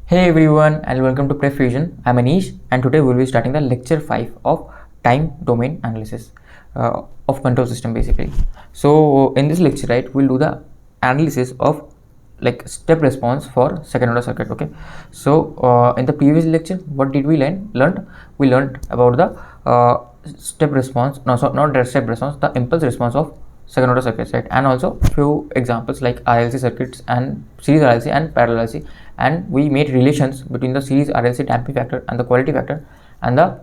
Hey everyone and welcome to PrepFusion. I'm Anish and today we'll be starting the lecture 5 of time domain analysis of control system basically. So in this lecture, right, we'll do the analysis of like step response for second order circuit. Okay, so in the previous lecture, what did we learned? We learned about the step response, not the step response, the impulse response of second order circuits, right? And also few examples like RLC circuits and series RLC and parallel RLC, and we made relations between the series RLC damping factor and the quality factor and the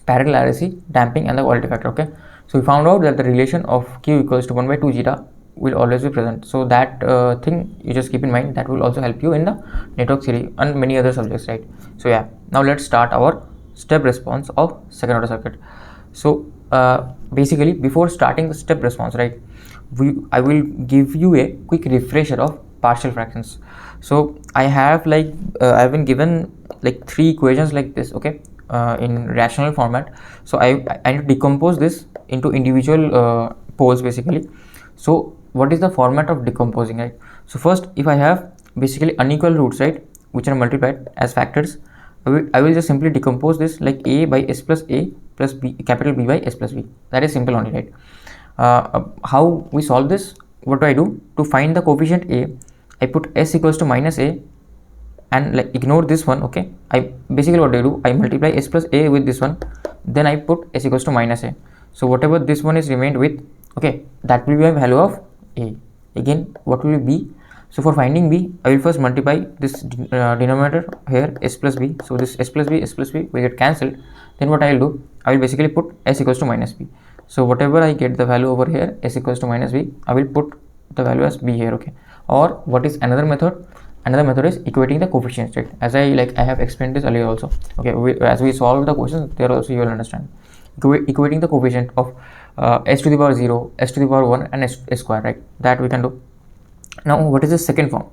parallel RLC damping and the quality factor. Okay, so we found out that the relation of Q equals to 1 by 2 zeta will always be present. So that thing you just keep in mind, that will also help you in the network theory and many other subjects, right? So yeah, now let's start our step response of second order circuit. So basically before starting the step response, right, I will give you a quick refresher of partial fractions. So I have I've been given like 3 equations like this, okay, in rational format. So I need to decompose this into individual poles basically. So what is the format of decomposing, right? So first, if I have basically unequal roots, right, which are multiplied as factors, I will just simply decompose this like a by s plus a plus b, capital B by s plus b. That is simple only, right? How we solve this? What do I do? To find the coefficient a, I put s equals to minus a and like ignore this one. Okay, I basically what do? I multiply s plus a with this one, then I put s equals to minus a. So whatever this one is remained with, okay, that will be a value of a. Again, what will be b? So for finding b, I will first multiply this denominator here, s plus b. So this s plus b will get cancelled. Then what I will do? I will basically put s equals to minus b. So whatever I get the value over here, s equals to minus b, I will put the value as b here. Okay. Or what is another method? Another method is equating the coefficients, right? As I have explained this earlier also. Okay. As we solve the questions, there also you will understand. Equating the coefficient of s to the power 0, s to the power 1 and s square, right? That we can do. Now what is the second form?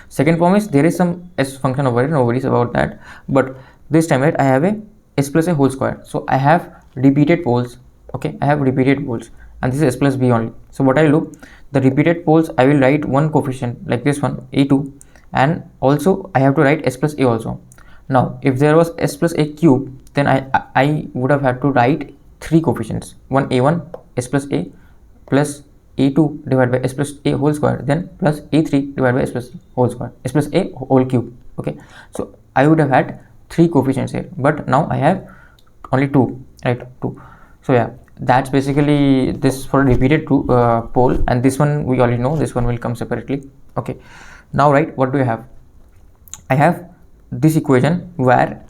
Second form is there is some s function over here, no worries about that, but this time, right, I have a s plus a whole square. So I have repeated poles. Okay, I have repeated poles and this is s plus b only. So what I will do, the repeated poles, I will write one coefficient like this one, a2, and also I have to write s plus a also. Now if there was s plus a cube, then I would have had to write 3 coefficients, one a1 s plus a plus a2 divided by s plus a whole square, then plus a3 divided by s plus whole square, s plus a whole cube. Okay, so I would have had 3 coefficients here, but now I have only 2, right? 2. So yeah, that's basically this for repeated pole, and this one we already know, this one will come separately. Okay, now, right, what do I have? I have this equation where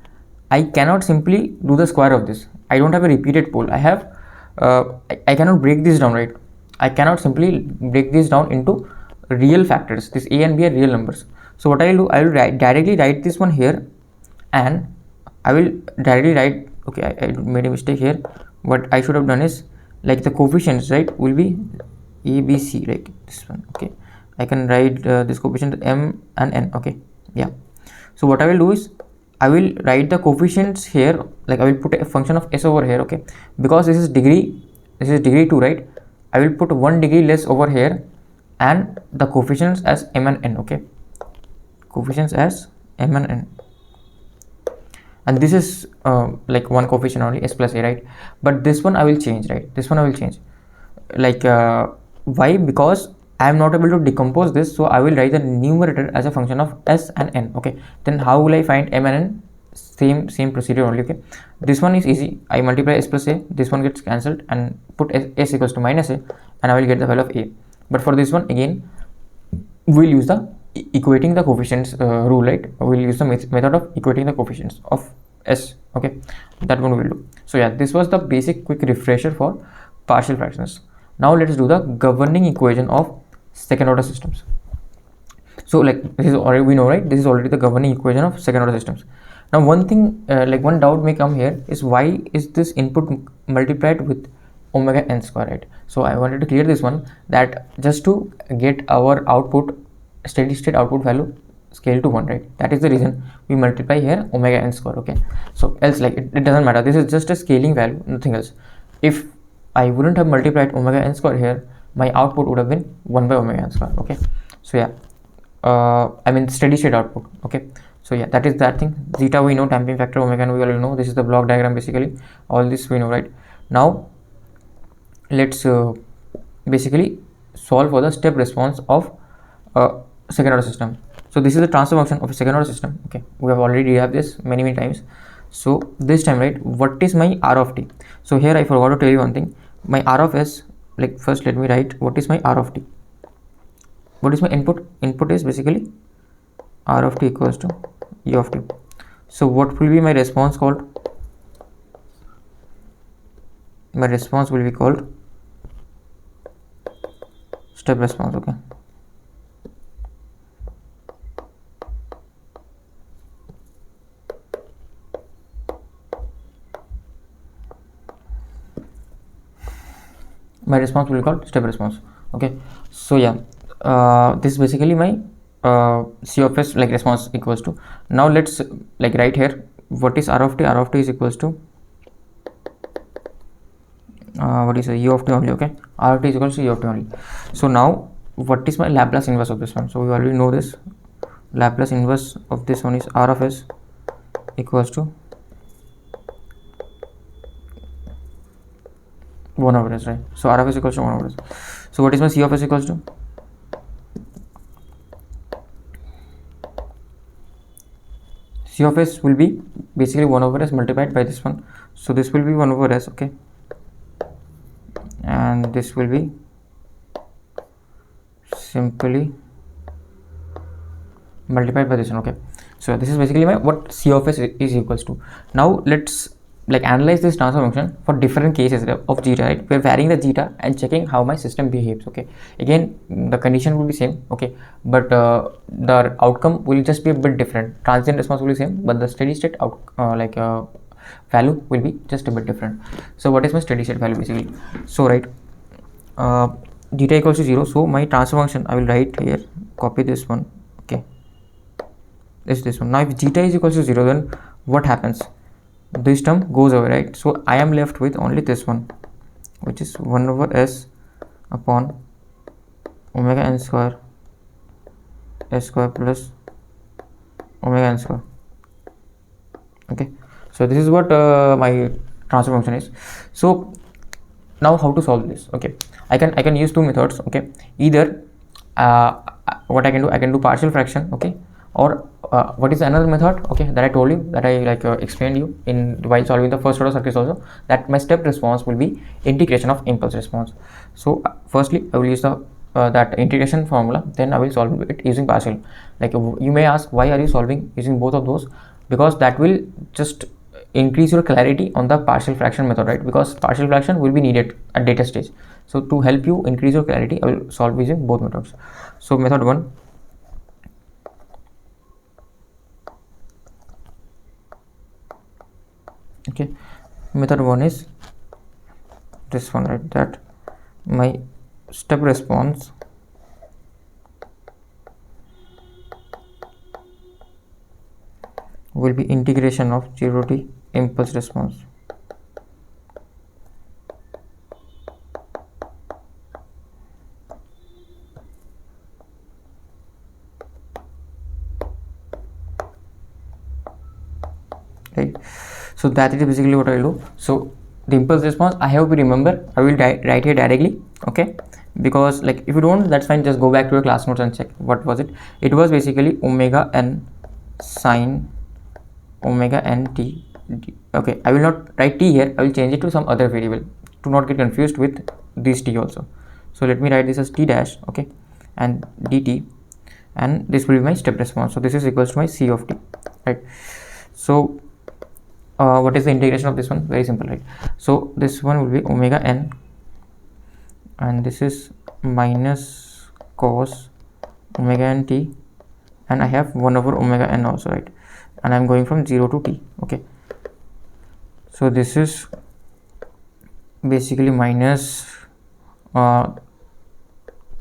I cannot simply do the square of this. I don't have a repeated pole. I have I cannot break this down, right? I cannot simply break this down into real factors. This a and b are real numbers. So what I will do, I will directly write this one here, and I will directly write, okay, I made a mistake here. What I should have done is, like, the coefficients, right, will be a b c, like this one. Okay, I can write this coefficient m and n. Okay, yeah. So what I will do is, I will write the coefficients here, like I will put a function of s over here. Okay, because this is degree 2, right? I will put 1 degree less over here and the coefficients as m and n. Okay, coefficients as m and n, and this is like one coefficient only, s plus a, right? But this one I will change, right? This one I will change, like why? Because I am not able to decompose this, so I will write the numerator as a function of s and n. Okay, then how will I find m and n? Same procedure only. Okay, this one is easy. I multiply s plus a, this one gets cancelled, and put s equals to minus a, and I will get the value of a. But for this one, again, we'll use the equating the coefficients rule, right? We'll use the method of equating the coefficients of s. Okay, that one we will do. So yeah, this was the basic quick refresher for partial fractions. Now let's do the governing equation of second order systems. So like this is already, we know, right, this is already the governing equation of second order systems. Now one thing, like one doubt may come here is, why is this input multiplied with omega n square, right? So I wanted to clear this one, that just to get our output, steady state output value scale to 1, right? That is the reason we multiply here omega n square. Okay, so else, like, it doesn't matter, this is just a scaling value, nothing else. If I wouldn't have multiplied omega n square here, my output would have been 1 by omega n square. Okay, so yeah, I mean steady state output. Okay, So yeah, that is that thing. Zeta we know, damping factor, omega we already know. This is the block diagram basically. All this we know, right? Now let's basically solve for the step response of second order system. So this is the transfer function of a second order system. Okay, we have already have this many times. So this time, right, what is my r of t? So here I forgot to tell you one thing. My r of s, like first let me write what is my r of t. What is my input? Input is basically r of t equals to u of t. So what will be my response called? My response will be called step response. Okay, my response will be called step response. Okay, so yeah, this is basically my c of s, like response equals to. Now let's like write here what is r of t. R of t is equals to what is u of t only. Okay, r of t is equals to u of t only. So now what is my Laplace inverse of this one? So we already know this. Laplace inverse of this one is r of s equals to 1 over s, right? So r of s equals to 1 over s. So what is my c of s equals to? C of s will be basically 1 over s multiplied by this one. So this will be 1 over s. Okay, and this will be simply multiplied by this one. Okay, so this is basically my what c of s is equals to. Now let's like analyze this transfer function for different cases of zeta, right? We're varying the zeta and checking how my system behaves. Okay, again the condition will be same. Okay, but the outcome will just be a bit different. Transient response will be same, but the steady state value will be just a bit different. So what is my steady state value basically? So right, zeta equals to 0. So my transfer function I will write here, copy this one. Okay, this one. Now if zeta is equals to 0, then what happens? This term goes away, right? So I am left with only this one, which is 1 over s upon omega n square s square plus omega n square. Okay, so this is what my transfer function is. So now how to solve this? Okay, I can use two methods. Okay, either what I can do partial fraction. Okay, or what is another method? Okay, that I told you, that I explained you in while solving the first order circuits also, that my step response will be integration of impulse response. So firstly I will use the that integration formula, then I will solve it using partial. Like you may ask, why are you solving using both of those? Because that will just increase your clarity on the partial fraction method, right? Because partial fraction will be needed at data stage. So to help you increase your clarity, I will solve using both methods. So method 1, okay, method 1 is this one, right? That my step response will be integration of 0 to impulse response. Right, so that is basically what I will do. So the impulse response, I hope you remember, I will write here directly. Okay, because like if you don't, that's fine, just go back to your class notes and check what was it. It was basically omega n sine omega n t. Okay, I will not write t here, I will change it to some other variable to not get confused with this t also. So let me write this as t dash, okay, and dt, and this will be my step response. So this is equals to my c of t, right? So what is the integration of this one? Very simple, right? So this one will be omega n, and this is minus cos omega n t, and I have 1 over omega n also, right? And I'm going from 0 to t. Okay, so this is basically minus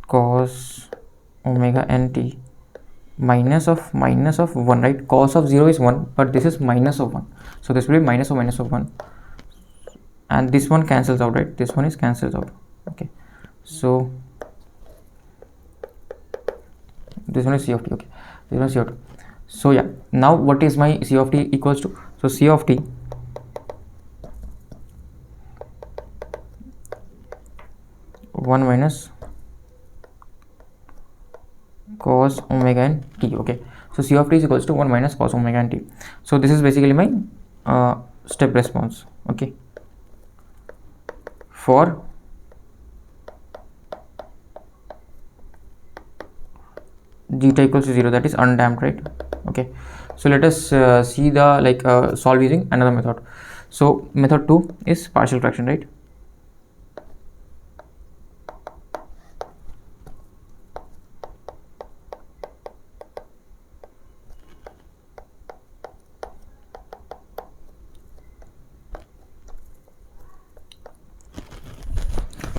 cos omega n t minus of 1, right? Cos of 0 is 1, but this is minus of 1, so this will be minus of 1, and this one cancels out, right? This one is cancels out. Okay, so this one is c of t. Okay, this one is c of t. So yeah, now what is my C of t equals to? So C of t one minus cos omega n t. Okay, so C of t is equals to 1 minus cos omega n t. So this is basically my step response. Okay, for zeta equals to 0, that is undamped, right? Okay, so let us see the solve using another method. So method 2 is partial fraction, right?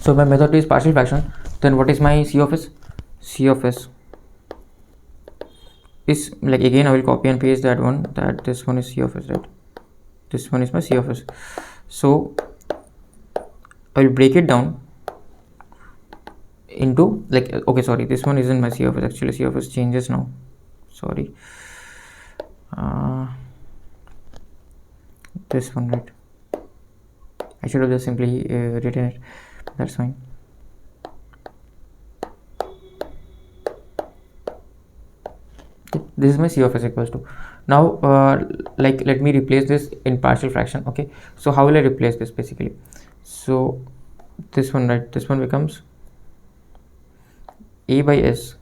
So my method 2 is partial fraction. Then what is my C of s? C of s is, like, again I will copy and paste that one, that this one is C of s, right? This one is my C of s. So I will break it down into, like, okay, sorry, this one isn't my C of s. Actually C of s changes now, sorry. This one, right? I should have just simply written it. That's fine. Okay, this is my C of s equals to. Now let me replace this in partial fraction. Okay, so how will I replace this basically? So this one, right, this one becomes a by s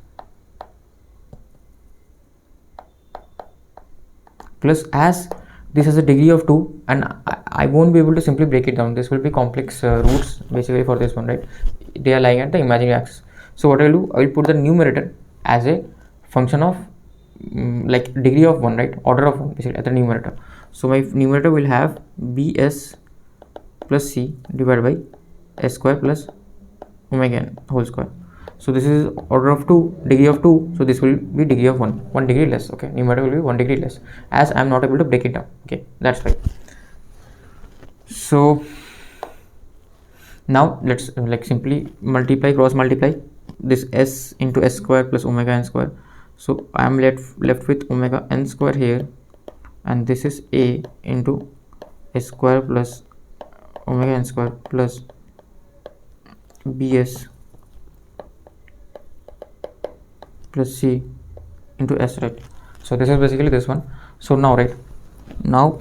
plus, as this has a degree of 2 and I won't be able to simply break it down. This will be complex roots basically for this one, right? They are lying at the imaginary axis. So what I will do, I will put the numerator as a function of like degree of 1, right? Order of 1 basically at the numerator. So my numerator will have bs plus c divided by s square plus omega n whole square. So this is order of 2, degree of 2, so this will be degree of 1 degree less. Okay, numerator will be 1 degree less, as I am not able to break it down. Okay, that's right. So now let's simply cross multiply this s into s square plus omega n square. So I am left with omega n square here, and this is a into s square plus omega n square plus bs plus c into s, right? So this is basically this one. So now, right, now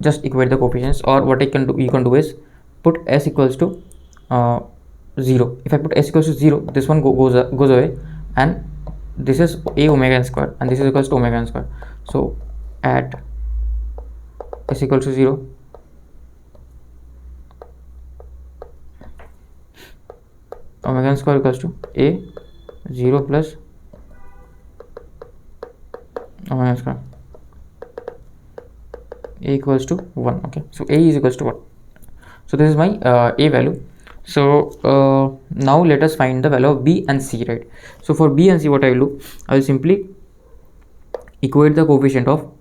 just equate the coefficients, or what you can do is put s equals to 0. If I put s equals to 0, this one goes away, and this is a omega n square and this is equals to omega n square. So at s equals to 0, omega n square equals to a 0 plus omega n square, a equals to 1. Okay, so a is equals to 1. So this is my a value. So now let us find the value of b and c, right? So for b and c, what I will do, I will simply equate the coefficient of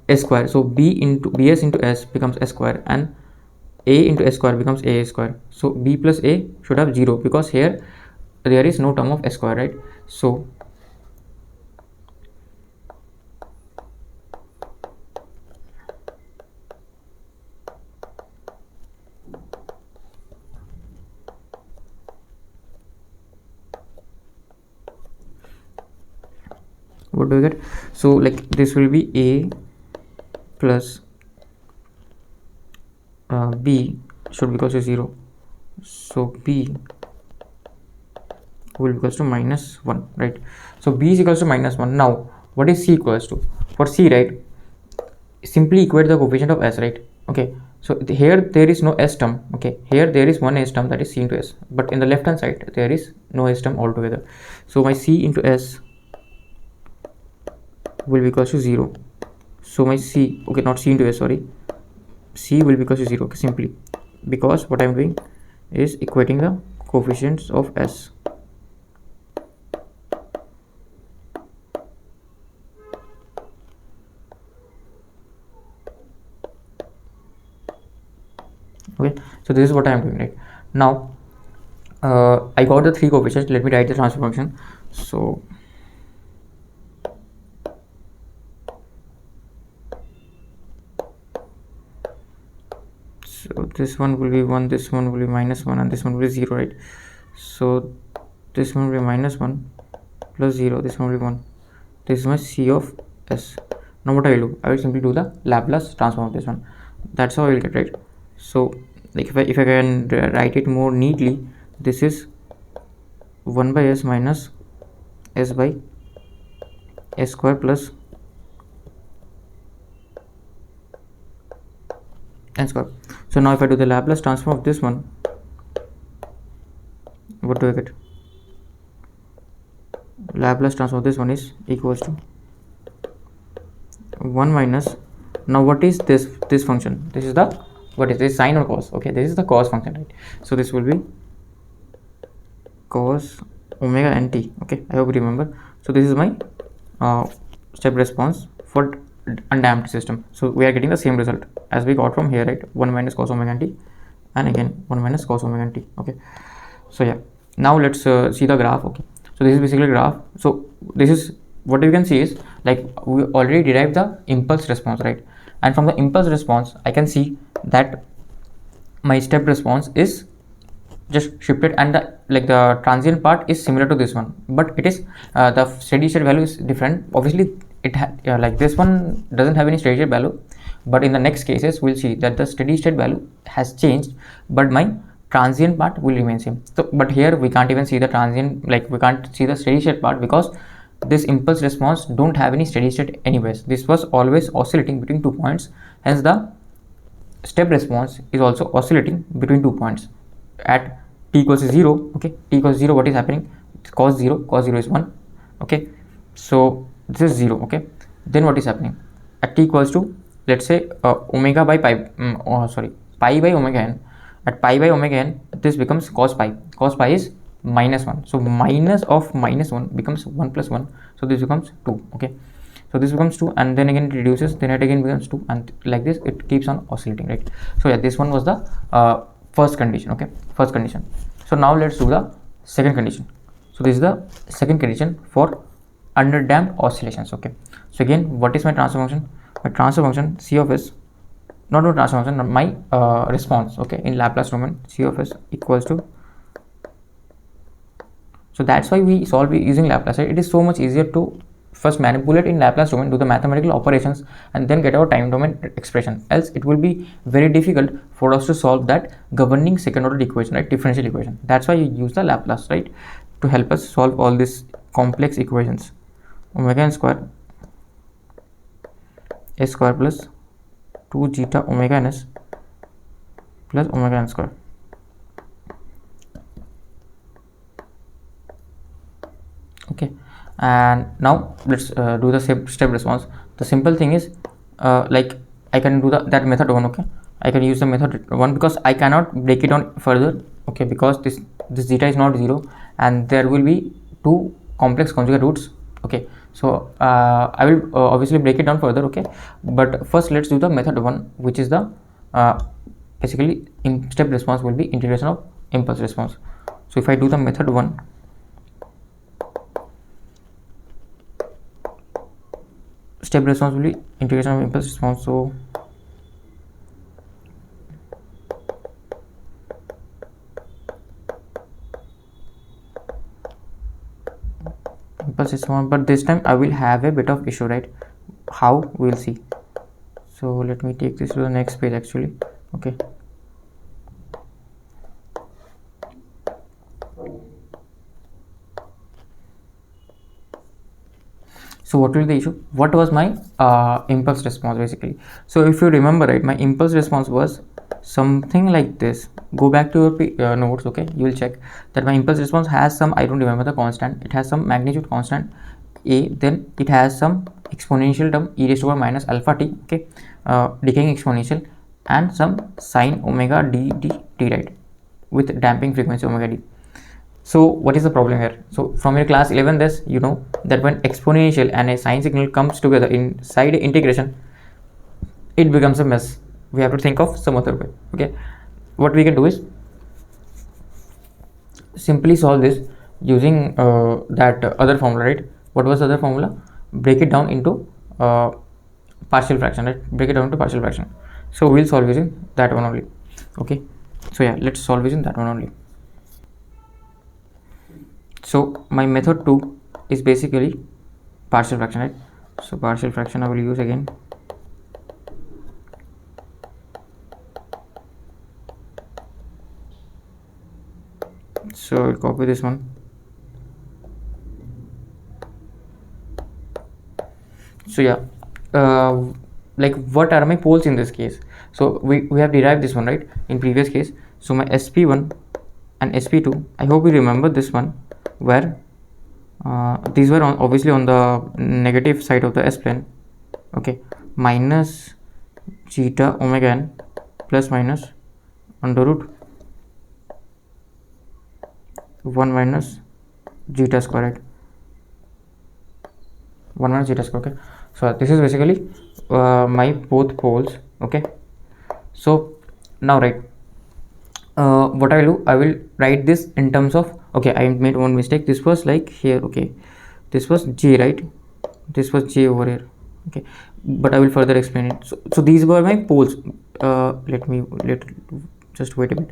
s square. So b into bs into s becomes s square, and a into s square becomes a square. So b plus a should have 0, because here there is no term of s square, right? So what do we get? So like this will be a plus b should be equal to 0. So b will be equals to -1, right? So b is equals to -1. Now what is c equals to? For c, right, simply equate the coefficient of s, right? Okay, so here there is no s term. Okay, here there is one s term, that is c into s, but in the left hand side there is no s term altogether. So my c into s will be equals to 0. So my c, okay, not c into s, sorry, c will be equals to 0. Okay, simply because what I'm doing is equating the coefficients of s. Okay, so this is what I am doing, right? Now I got the 3 coefficients. Let me write the transfer function. So So this one will be 1, this one will be -1, and this one will be 0, right? So this one will be -1 plus 0, this one will be 1. This is my C of S. Now what I will do, I will simply do the Laplace transform of this one. That's how I will get, right? So like if I can write it more neatly, this is 1 by S minus S by S square plus N square. So now if I do the Laplace transform of this one, what do I get? Laplace transform of this one is equals to 1 minus, now what is this function? This is the, what is this, sine or cos? Okay, this is the cos function, right? So this will be cos omega nt. Okay, I hope you remember. So this is my step response for undamped system. So we are getting the same result as we got from here, right? 1 minus cos omega t, and again 1 minus cos omega t. Okay, so yeah, now let's see the graph. Okay, so this is basically graph. So this is what you can see is, like, we already derived the impulse response, right? And from the impulse response I can see that my step response is just shifted, and the transient part is similar to this one, but it is the steady state value is different. Obviously it like this one doesn't have any steady state value, but in the next cases we'll see that the steady state value has changed, but my transient part will remain same. So but here we can't even see the transient, like we can't see the steady state part, because this impulse response don't have any steady state anyways. This was always oscillating between 2 points, hence the step response is also oscillating between 2 points at t equals 0. Okay, t equals 0, what is happening? Cos 0 is 1. Okay, so this is 0. Okay, then what is happening at t equals to, let's say omega by pi, pi by omega n. At pi by omega n, this becomes cos pi. Cos pi is -1, so minus of -1 becomes 1 plus 1, so this becomes 2. Okay, so this becomes 2, and then again it reduces, then it again becomes 2, and like this it keeps on oscillating, right? So yeah, this one was the first condition. Okay, first condition. So now let's do the second condition. So this is the second condition for underdamped oscillations. Okay, so again, what is my transfer function? My transfer function C of S, not my transfer function, not my response. Okay, in Laplace domain, C of S equals to, so that's why we solve using Laplace, right? It is so much easier to first manipulate in Laplace domain, do the mathematical operations, and then get our time domain expression. Else it will be very difficult for us to solve that governing second order equation, right? Differential equation. That's why you use the Laplace, right, to help us solve all these complex equations. Omega n square S square plus 2 zeta omega n s plus omega n square. Okay, and now let's do the step response. The simple thing is, like, I can do that method 1. Okay, I can use the method 1 because I cannot break it down further. Okay, because this zeta is not 0, and there will be 2 complex conjugate roots. Okay, so I will obviously break it down further. Okay, but first let's do the method 1, which is the basically step response will be integration of impulse response. So if I do the method 1, step response will be integration of impulse response. So impulse response, but this time I will have a bit of issue, right? How, we will see. So let me take this to the next page actually. Okay, so what will be the issue? What was my impulse response basically? So if you remember, right, my impulse response was something like this. Go back to your notes. Okay, you will check that my impulse response has some, I don't remember the constant, it has some magnitude constant a, then it has some exponential term e raised to power minus alpha t. Okay, decaying exponential, and some sine omega d, right, with damping frequency omega d. So what is the problem here? So from your class 11 this, you know that when exponential and a sine signal comes together inside integration, it becomes a mess. We have to think of some other way. Okay, what we can do is simply solve this using that other formula, right? What was the other formula? Break it down into partial fraction, right? Break it down to partial fraction. So we'll solve using that one only. Okay, so yeah, let's solve using that one only. So my method 2 is basically partial fraction, right? So partial fraction I will use again. So I'll copy this one. So yeah, like what are my poles in this case? So we have derived this one, right, in previous case. So my sp1 and sp2, I hope you remember this one, where these were obviously on the negative side of the s plane. Okay, minus zeta omega n plus minus under root 1 minus zeta square, right? 1 minus zeta square. Okay, so this is basically my both poles. Okay, so now, right, what I will do, I will write this in terms of, okay, I made one mistake. This was like here, okay, this was j, right? This was j over here. Okay, but I will further explain it. So these were my poles. Let just wait a bit.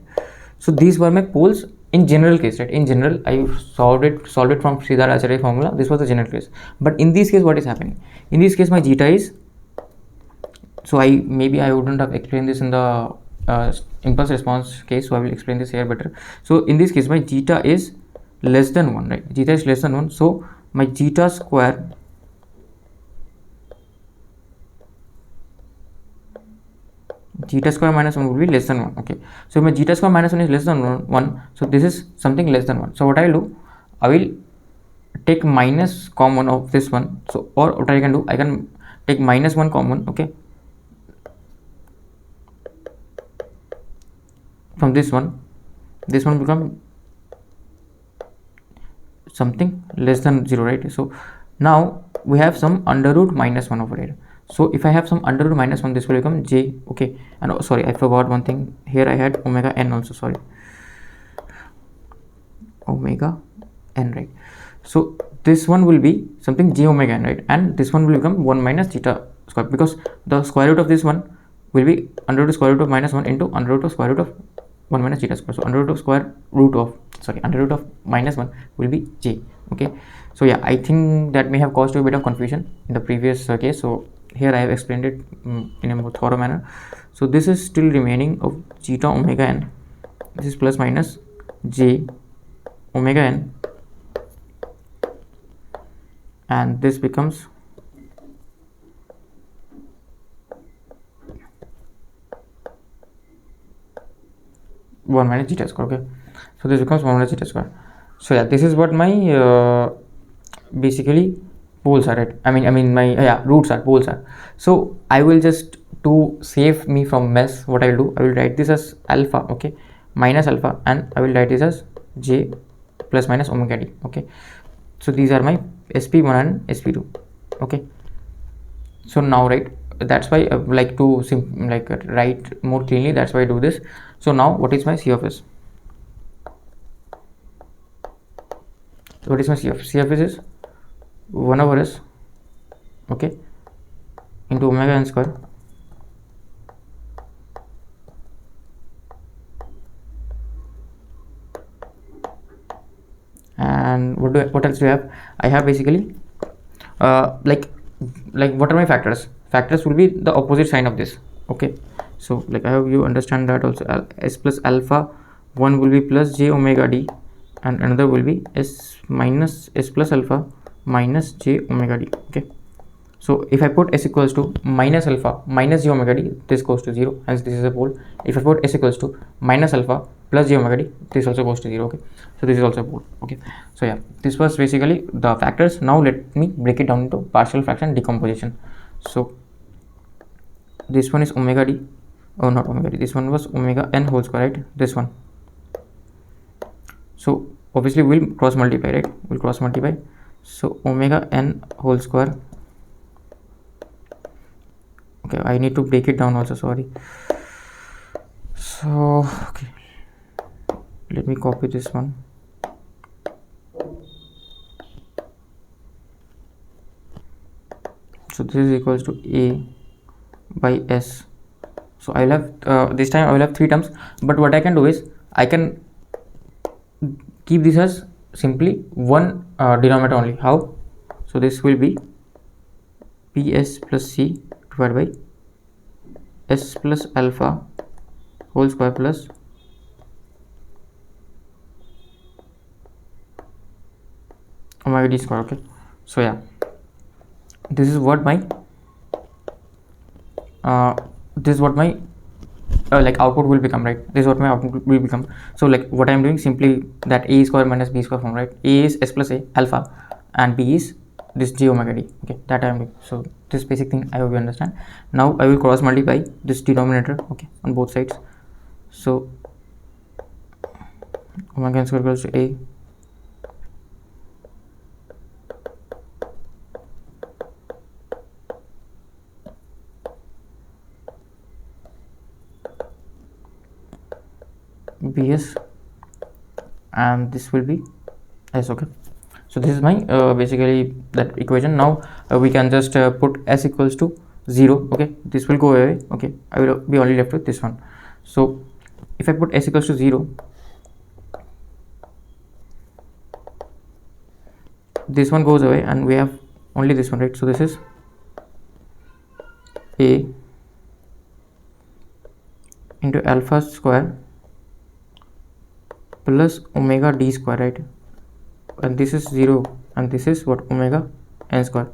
So these were my poles in general case, right? In general, I solved it from Sridhar Acharya formula. This was the general case. But in this case, what is happening? In this case, my zeta is, so I wouldn't have explained this in the impulse response case, so I will explain this here better. So in this case, my zeta is less than 1, right? Zeta is less than 1, so my zeta square minus 1 will be less than 1. Okay, so my zeta square minus 1 is less than 1, so this is something less than 1. So what I will do, I will take minus common of this one. So, or what I can do, I can take minus 1 common, okay, from this one become something less than 0, right? So now we have some under root minus 1 over here. So if I have some under root minus 1, this will become j. Okay, and oh, sorry, I forgot one thing here. I had omega n also, sorry, omega n, right? So this one will be something j omega n, right? And this one will become 1 minus zeta square, because the square root of this one will be under root of square root of minus 1 into under root of square root of 1 minus zeta square. So under root of minus 1 will be j. Okay, so yeah, I think that may have caused you a bit of confusion in the previous case. So here I have explained it in a more thorough manner. So this is still remaining of zeta omega n. This is plus minus j omega n, and this becomes 1 minus zeta square. Okay, so this becomes 1 minus zeta square. So yeah, this is what my basically poles are, right? I mean my roots are, poles are. So I will just, to save me from mess, what I will do, I will write this as alpha, okay, minus alpha, and I will write this as j plus minus omega d. Okay, so these are my sp1 and sp2. Okay, so now, right, that's why I like to write more cleanly. That's why I do this. So now, what is my C of S? What is my C of S? C of S is 1 over S, okay, into omega n square, and what else do I have? I have basically like what are my factors? Factors will be the opposite sign of this. Okay, so like I hope you understand that also. S plus alpha, one will be plus j omega d, and another will be s minus s plus alpha minus j omega d. Okay, so if I put s equals to minus alpha minus j omega d, this goes to 0, hence this is a pole. If I put s equals to minus alpha plus j omega d, this also goes to 0. Okay, so this is also a pole. Okay, so yeah, this was basically the factors. Now let me break it down into partial fraction decomposition. So this one is omega d, oh not omega d, this one was omega n whole square, right? This one. So obviously we'll cross multiply, right? We'll cross multiply. So omega n whole square. Okay, I need to break it down also, sorry. So okay, let me copy this one. So this is equals to a by s So I will have this time I will have 3 terms, but what I can do is I can keep this as simply one denominator only. How? So this will be ps plus c divided by s plus alpha whole square plus omega d square. Okay, so yeah, this is what my like output will become, right? This is what my output will become. So like what I'm doing, simply that a square minus b square form, right? A is s plus a alpha and b is this j omega d. Okay, that I'm doing. So this basic thing I hope you understand. Now I will cross multiply this denominator, okay, on both sides. So omega n square equals to a bs and this will be s. Okay, so this is my basically that equation. Now we can just put s equals to 0. Okay, this will go away. Okay, I will be only left with this one. So if I put s equals to 0, this one goes away and we have only this one, right? So this is a into alpha square plus omega d square, right? And this is 0 and this is what, omega n square.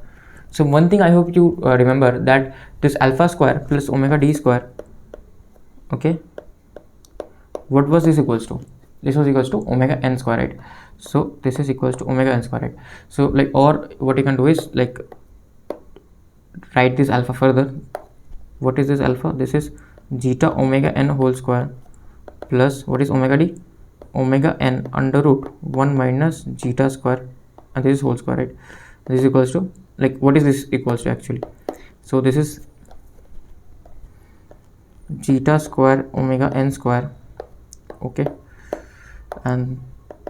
So one thing I hope you remember, that this alpha square plus omega d square, okay, what was this equals to? This was equals to omega n square, right? So this is equals to omega n square, right? So like, or what you can do is like write this alpha further. What is this alpha? This is zeta omega n whole square plus what is omega d? Omega n under root 1 minus zeta square, and this is whole square, right? This is equals to, like, what is this equals to actually? So this is zeta square omega n square, okay, and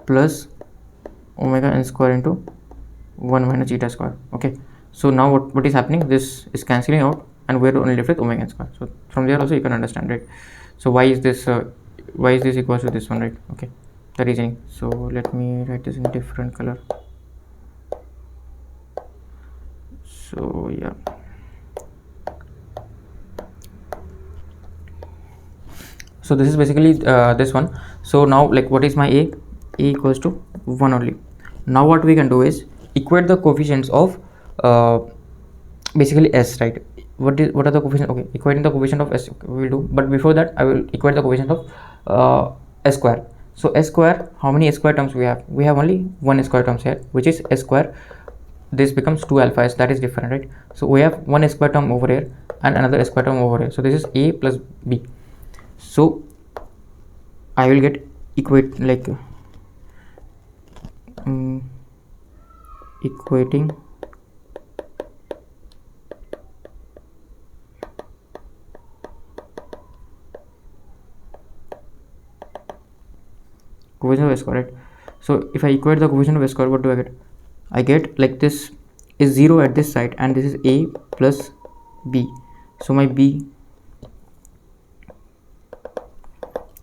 plus omega n square into 1 minus zeta square. Okay, so now what is happening? This is cancelling out and we're only left with omega n square. So from there also you can understand, right? So why is this equals to this one, right? Okay, the reasoning. So let me write this in different color. So yeah, so this is basically this one. So now, like, what is my a equals to 1 only. Now what we can do is equate the coefficients of basically s, right? What are the coefficients? Okay, equating the coefficient of s we will do, but before that I will equate the coefficient of s square. So s square, how many s square terms we have? We have only one s square terms here, which is s square. This becomes 2 alpha s, that is different, right? So we have one s square term over here and another s square term over here. So this is a plus b. So I will get equate, like equating coefficient of s square, right? So if I equate the coefficient of s square, what do I get? I get, like, this is 0 at this side and this is a plus b. So my b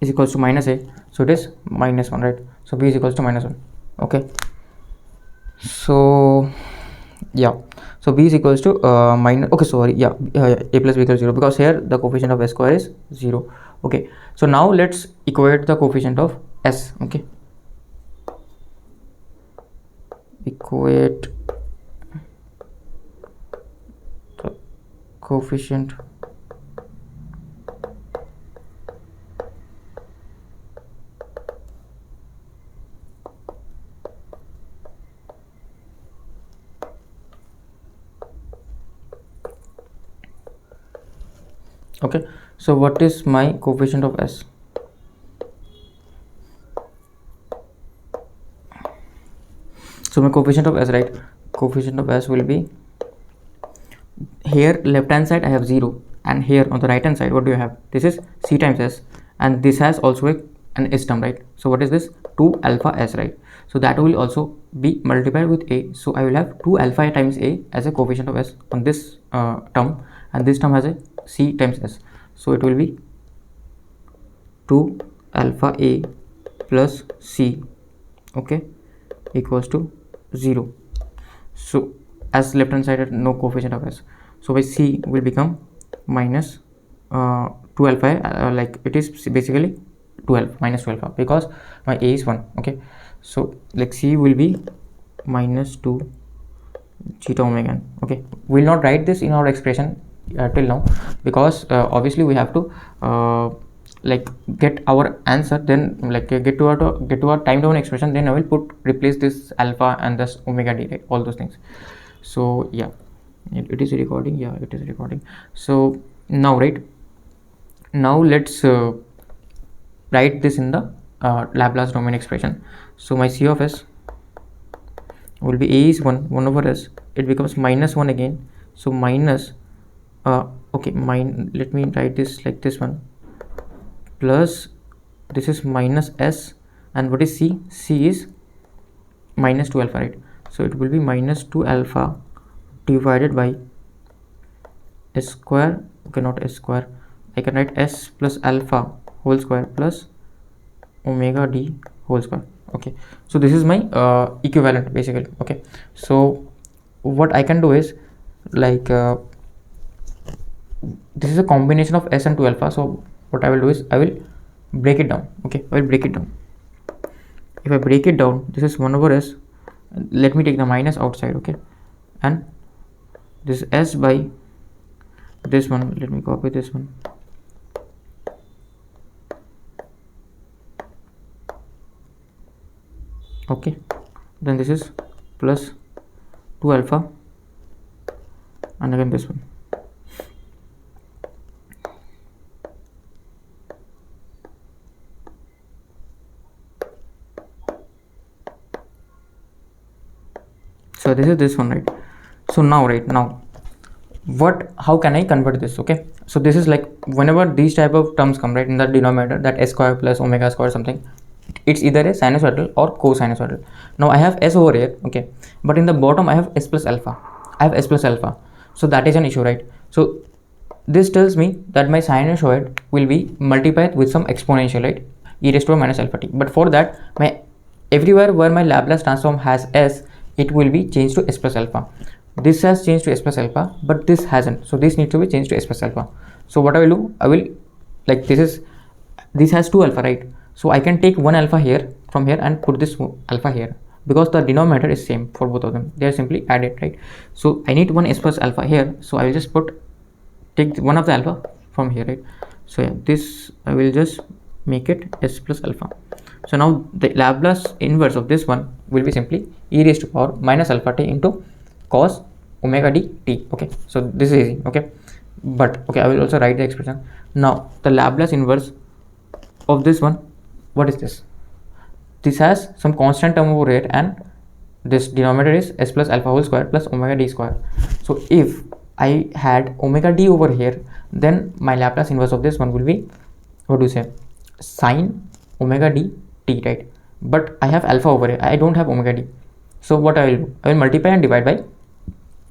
is equals to minus a, so it is minus 1, right? So b is equals to minus 1. Okay, so yeah, so b is equals to minus, okay, sorry, yeah, a plus b equals 0, because here the coefficient of s square is 0. Okay, so now let's equate the coefficient of s. Okay, equate the coefficient okay. So what is my coefficient of s? So my coefficient of s, right? Coefficient of s will be, here left hand side I have 0, and here on the right hand side what do you have? This is c times s, and this has also an s term, right? So what is this? 2 alpha s, right? So that will also be multiplied with a. So I will have 2 alpha times a as a coefficient of s on this term, and this term has a c times s. so it will be 2 alpha a plus c, okay, equals to 0. So as left hand side had no coefficient of s, so by c will become minus 2 alpha a, like it is basically 12 minus 12 because my a is 1, okay. So like c will be minus 2 zeta omega n, okay. We'll not write this in our expression till now because obviously we have to like get our answer, then like get to our time domain expression, then I will replace this alpha and this omega d, right, all those things. So yeah, it is recording, yeah, it is recording. So now, right, now let's write this in the Laplace domain expression. So my c of s will be a is 1 over s, it becomes minus 1 again, so minus okay, let me write this like this one, plus this is minus s, and what is c? C is minus 2 alpha, right? So it will be minus 2 alpha divided by s square, okay, not s square, I can write s plus alpha whole square plus omega d whole square, okay. So this is my equivalent basically, okay. So what I can do is like this is a combination of s and 2 alpha, so what I will do is I will break it down, okay. I will break it down. If I break it down, this is 1 over s, let me take the minus outside, okay, and this is s by this one, let me copy this one, okay, then this is plus 2 alpha and again this one. So this is this one, right? So now, right now, how can I convert this? Okay, so this is like whenever these type of terms come, right, in the denominator, that s square plus omega square something, it's either a sinusoidal or cosinusoidal. Now I have s over here, okay, but in the bottom I have s plus alpha. I have s plus alpha, so that is an issue, right? So this tells me that my sinusoid will be multiplied with some exponential, right, e raised to minus alpha t. But for that, my everywhere where my Laplace transform has s, it will be changed to s plus alpha. This has changed to s plus alpha, but this hasn't, so this needs to be changed to s plus alpha. So what I will do, I will like this has 2 alpha, right? So I can take 1 alpha here from here and put this alpha here, because the denominator is same for both of them, they are simply added, right? So I need 1 s plus alpha here, so I will just take one of the alpha from here, right? So yeah, this I will just make it s plus alpha. So now the Laplace inverse of this one will be simply e raised to power minus alpha t into cos omega d t, okay. So this is easy, okay, but okay, I will also write the expression. Now the Laplace inverse of this one, what is this? This has some constant term over here, and this denominator is s plus alpha whole square plus omega d square. So if I had omega d over here, then my Laplace inverse of this one will be, what do you say, sine omega d t, right? But I have alpha over here, I don't have omega d. So what I will do, I will multiply and divide by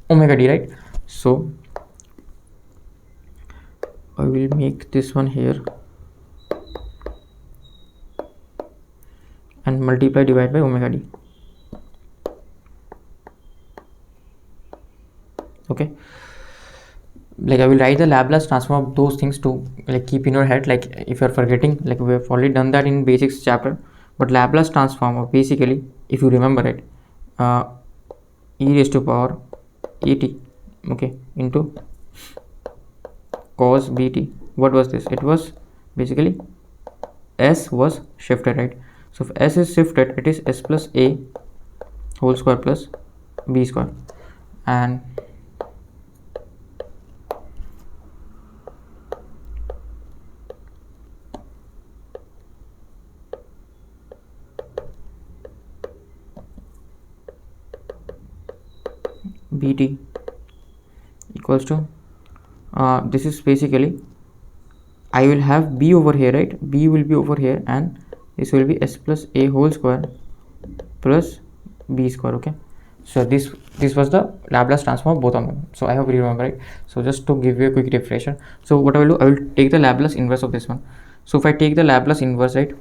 omega d, right? So I will make this one here and multiply divide by omega d, okay. Like I will write the Laplace transform of those things to like keep in your head, like if you're forgetting, like we have already done that in basics chapter. But Laplace transform of basically, if you remember it, e raised to power et, okay, into cos bt. What was this? It was basically s was shifted, right? So if s is shifted, it is s plus a whole square plus b square, and bt equals to this is basically, I will have b over here, right? B will be over here, and this will be s plus a whole square plus b square, okay. So this was the Laplace transform of both of them. So I hope you remember, right? So just to give you a quick refresher, so what I will do, I will take the Laplace inverse of this one. So if I take the Laplace inverse, right,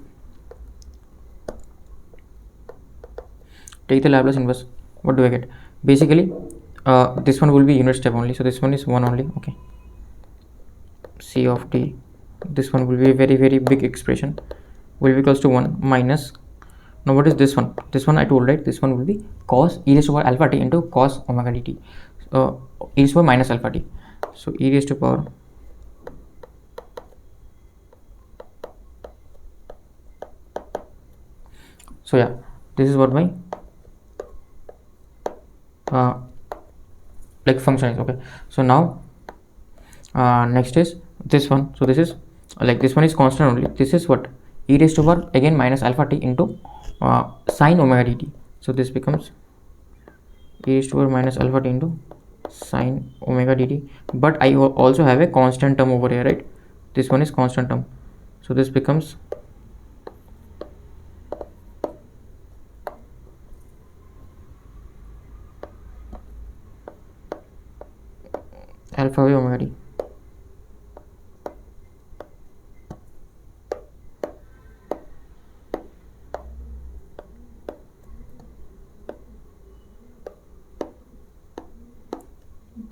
take the Laplace inverse, what do I get? Basically this one will be unit step only, so this one is 1 only. Okay, c of t, this one will be a very big expression, will be equals to 1 minus, now what is this one? This one I told, right, this one will be cos e raised to power alpha t into cos omega dt, e raised to power minus alpha t, so e raised to power so yeah, this is what my like function is. Okay, so now next is this one. So this is like, this one is constant only, this is what, e raised to power again minus alpha t into sine omega dt, so this becomes e raised to power minus alpha t into sine omega dt, but I also have a constant term over here, right, this one is constant term, so this becomes alpha by omega t.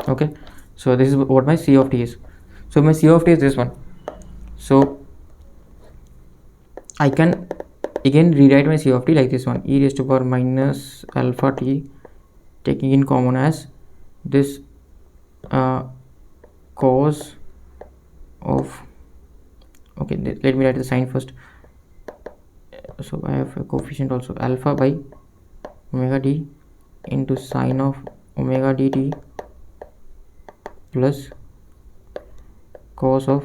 Okay, so this is what my c of t is. So my c of t is this one, so I can again rewrite my c of t like this one, e raised to power minus alpha t, taking in common as this cos of, okay, let me write the sign first. So I have a coefficient also, alpha by omega d into sine of omega dt plus cos of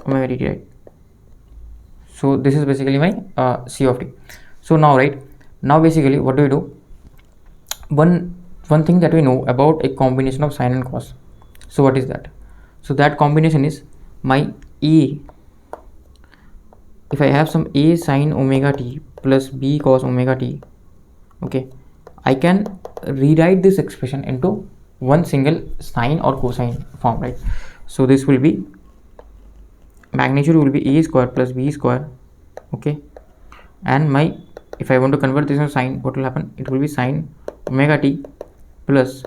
omega dt, right? So this is basically my c of t. So now, right, now basically what do we do? One thing that we know about a combination of sine and cos. So what is that? So that combination is my a, if I have some a sine omega t plus b cos omega t, okay, I can rewrite this expression into one single sine or cosine form, right? So this will be, magnitude will be a square plus b square, okay, and my, if I want to convert this to sine, what will happen? It will be sine omega t plus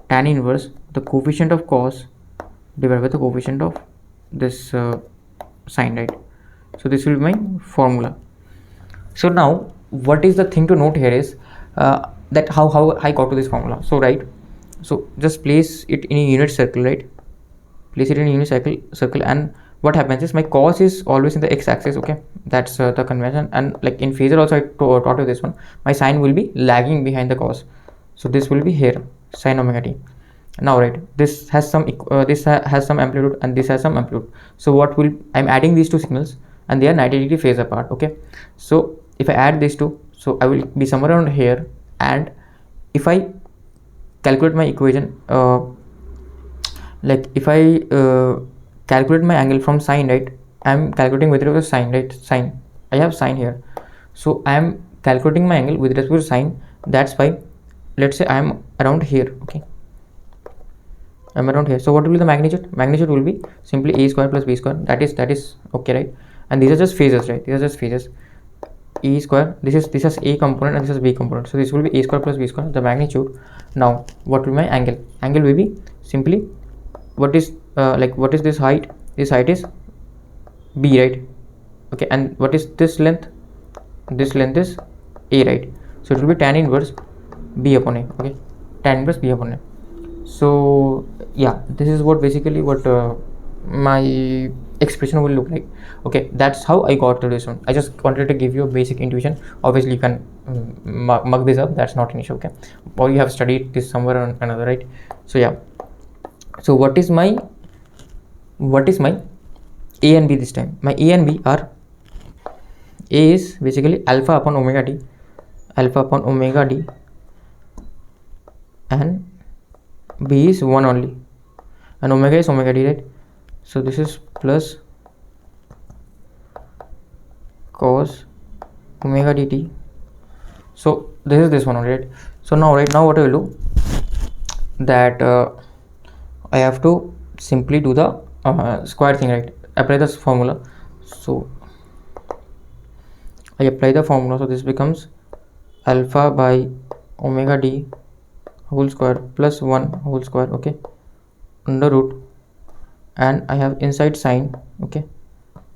tan inverse the coefficient of cos divided by the coefficient of this sine, right? So this will be my formula. So now what is the thing to note here is that how I got to this formula. So right, so just place it in a unit circle, right, place it in a unit circle, and what happens is my cos is always in the x-axis, okay, that's the convention, and like in phasor also I taught you this one, my sine will be lagging behind the cos, so this will be here sine omega t. Now right, this has some has some amplitude and this has some amplitude, so what will, I'm adding these two signals and they are 90-degree phase apart, okay, so if I add these two, so I will be somewhere around here, and if I calculate my equation, like if I calculate my angle from sine, right, I'm calculating with respect to sine, right, sine, I have sine here, so I am calculating my angle with respect to sine, that's why let's say I am around here, okay, I'm around here, so what will be the magnitude will be simply a square plus b square, that is okay, right, and these are just phases, right, these are just phases, e square, this is a component and this is b component, so this will be a square plus b square, the magnitude. Now what will be my angle will be simply, what is like, what is this height is b, right, okay, and what is this length is a, right, so it will be tan inverse b upon a, okay, tan inverse b upon a. So yeah, this is what basically what my expression will look like, okay, that's how I got to this one. I just wanted to give you a basic intuition, obviously you can mug this up, that's not an issue, okay, or you have studied this somewhere or another, right? So yeah, so what is my a and b this time? My a and b are, a is basically alpha upon omega d, and b is 1 only, and omega is omega d, right? So this is plus cos omega dt So this is this one only, right? So now right now what I will do, that I have to simply do the square thing, right? Apply this formula. So I apply the formula, so this becomes alpha by omega d whole square plus 1 whole square, okay, under root, and I have inside sine, okay,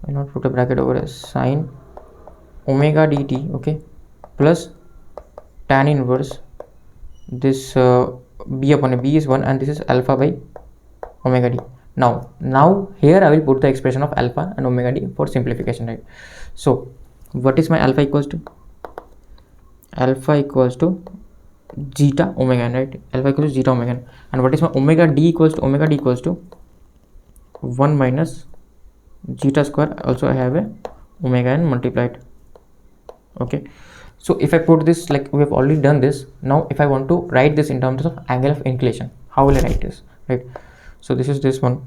I not put a bracket over as sine omega dt, okay, plus tan inverse this b upon a b is 1, and this is alpha by omega d. Now here I will put the expression of alpha and omega d for simplification, right? So what is my alpha equals to? Alpha equals to zeta omega n, right? Alpha equals to zeta omega n. And what is my omega d equals to? Omega d equals to 1 minus zeta square. Also I have a omega n multiplied. Okay, so if I put this, like we have already done this, now if I want to write this in terms of angle of inclination, how will I write this, right? So this is this one.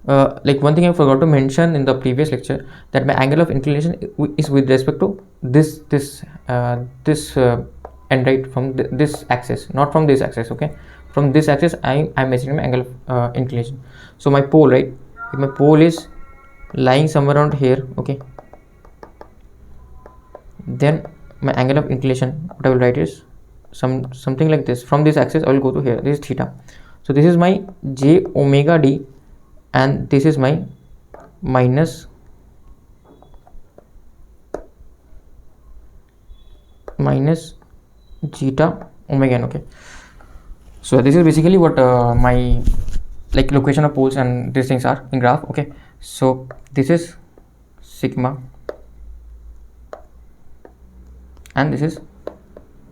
Like one thing I forgot to mention in the previous lecture, that my angle of inclination is with respect to this end, right, from this axis, not from this axis, okay? From this axis I'm measuring my angle of inclination. So my pole, right, if my pole is lying somewhere around here, okay, then my angle of inclination, what I will write is something like this. From this axis I will go to here, this is theta. So this is my j omega d, and this is my minus zeta omega n, okay. So this is basically what my like location of poles and these things are in graph, okay. So this is sigma and this is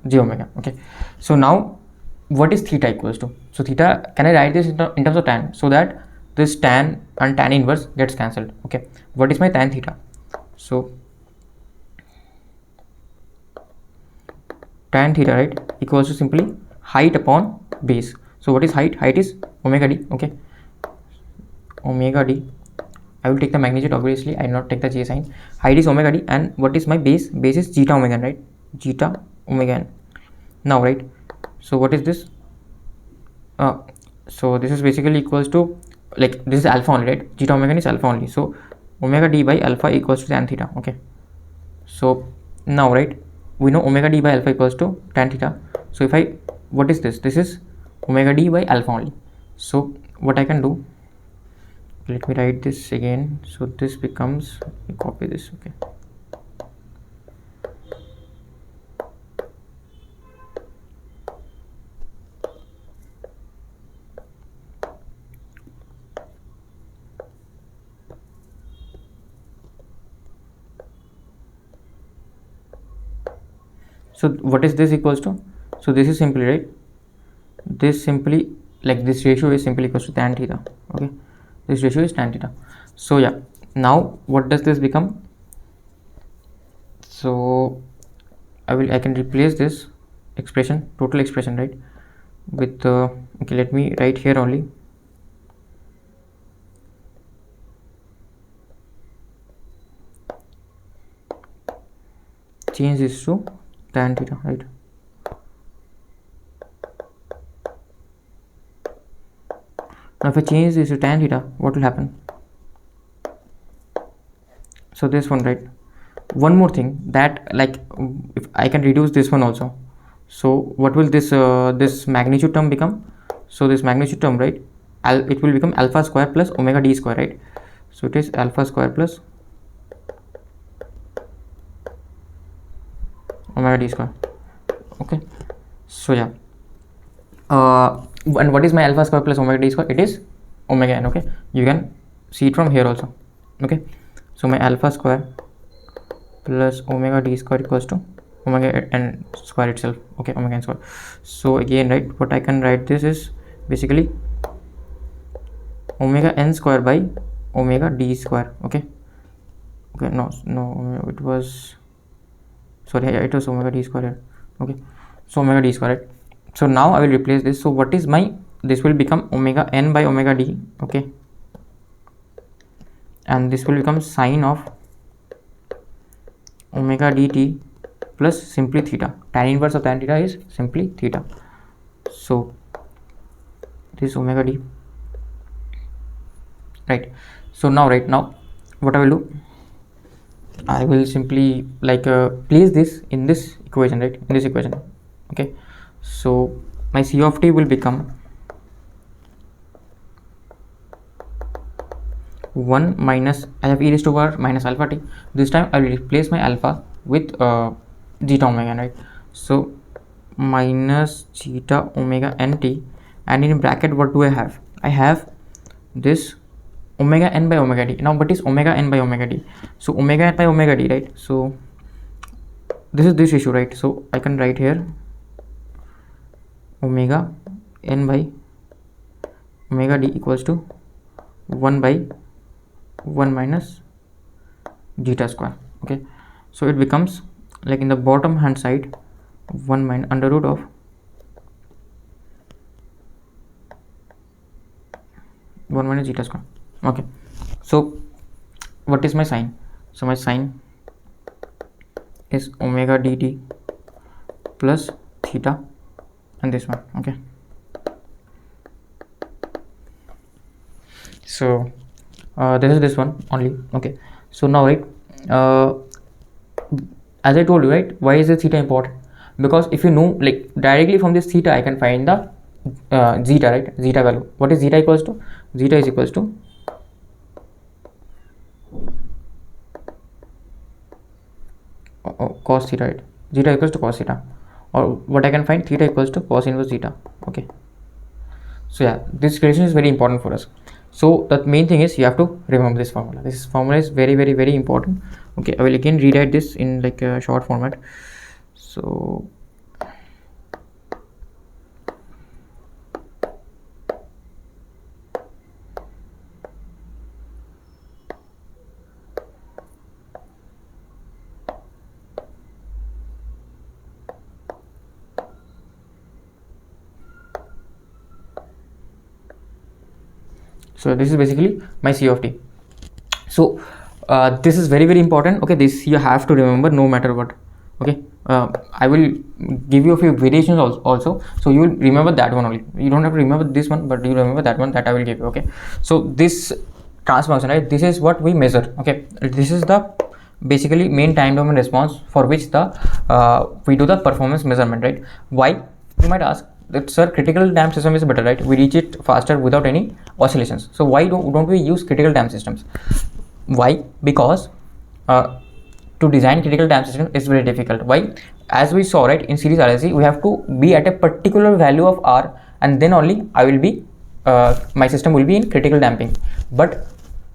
j omega, okay. So now what is theta equals to? So theta, can I write this in terms of tan, so that this tan and tan inverse gets cancelled, okay. What is my tan theta? So tan theta, right, equals to simply height upon base. So what is height? Height is omega d, okay, omega d. I will take the magnitude, obviously I will not take the j sign. Height is omega d, and what is my base? Base is zeta omega n, right, zeta omega n. Now, right, so what is this? So this is basically equals to, like, this is alpha only, right? Zeta omega n is alpha only, so omega d by alpha equals to tan theta, okay. So now, right, we know omega d by alpha equals to tan theta. So if I, what is this? This is omega d by alpha only. So what I can do, let me write this again. So this becomes, copy this, okay. So what is this equals to? So this is simply, right, this simply, like this ratio is simply equals to tan theta, okay. This ratio is tan theta. So yeah, now what does this become? So I can replace this expression, total expression, right, with okay, let me write here only. Change this to tan theta, right. Now if I change this to tan theta, what will happen? So this one, right, one more thing, that like if I can reduce this one also, so what will this this magnitude term become? So this magnitude term, right, it will become alpha square plus omega d square, right. So it is alpha square plus omega d square, okay. So yeah, and what is my alpha square plus omega d square? It is omega n, okay. You can see it from here also, okay. So my alpha square plus omega d square equals to omega n square itself, okay, omega n square. So again, right, what I can write this is basically omega n square by omega d square, okay. Okay, no, it was, sorry, it was omega d square here, okay. So omega d square, right. So now I will replace this. So what is my, this will become omega n by omega d, okay, and this will become sine of omega dt plus simply theta. Tan inverse of tan theta is simply theta. So this is omega d, right? So now what I will do, I will simply like place this in this equation, right? In this equation, okay? So my c of t will become 1 minus, I have e raised to power minus alpha t. This time I will replace my alpha with zeta omega, right? So minus zeta omega nt, and in bracket what do I have? I have this omega n by omega d. Now what is omega n by omega d? So omega n by omega d, right? So this is this issue, right? So I can write here omega n by omega d equals to 1 by 1 minus zeta square, okay? So it becomes like in the bottom hand side 1 minus under root of 1 minus zeta square, okay? So what is my sign? So my sign is omega dt plus theta and this one, okay? So this is this one only, okay? So now, right, as I told you, right, why is the theta important? Because if you know, like directly from this theta I can find the zeta, right? Zeta value. What is zeta equals to? Zeta is equals to cos theta, right? Zeta equals to cos theta, or what I can find, theta equals to cos inverse zeta, okay? So yeah, this relation is very important for us. So the main thing is you have to remember this formula. This formula is very, very, very important, okay? I will again rewrite this in like a short format. So this is basically my c of t. So this is very, very important, okay? This you have to remember no matter what, okay? I will give you a few variations also, so you will remember that one only. You don't have to remember this one, but you remember that one that I will give you, okay? So this transfer function, right, this is what we measure, okay? This is the basically main time domain response for which the we do the performance measurement, right? Why, you might ask that, sir, critical damped system is better, right? We reach it faster without any oscillations. So why don't we use critical damped systems? Why? Because to design critical damped system is very difficult. Why? As we saw, right, in series RLC we have to be at a particular value of R, and then only I will be my system will be in critical damping. But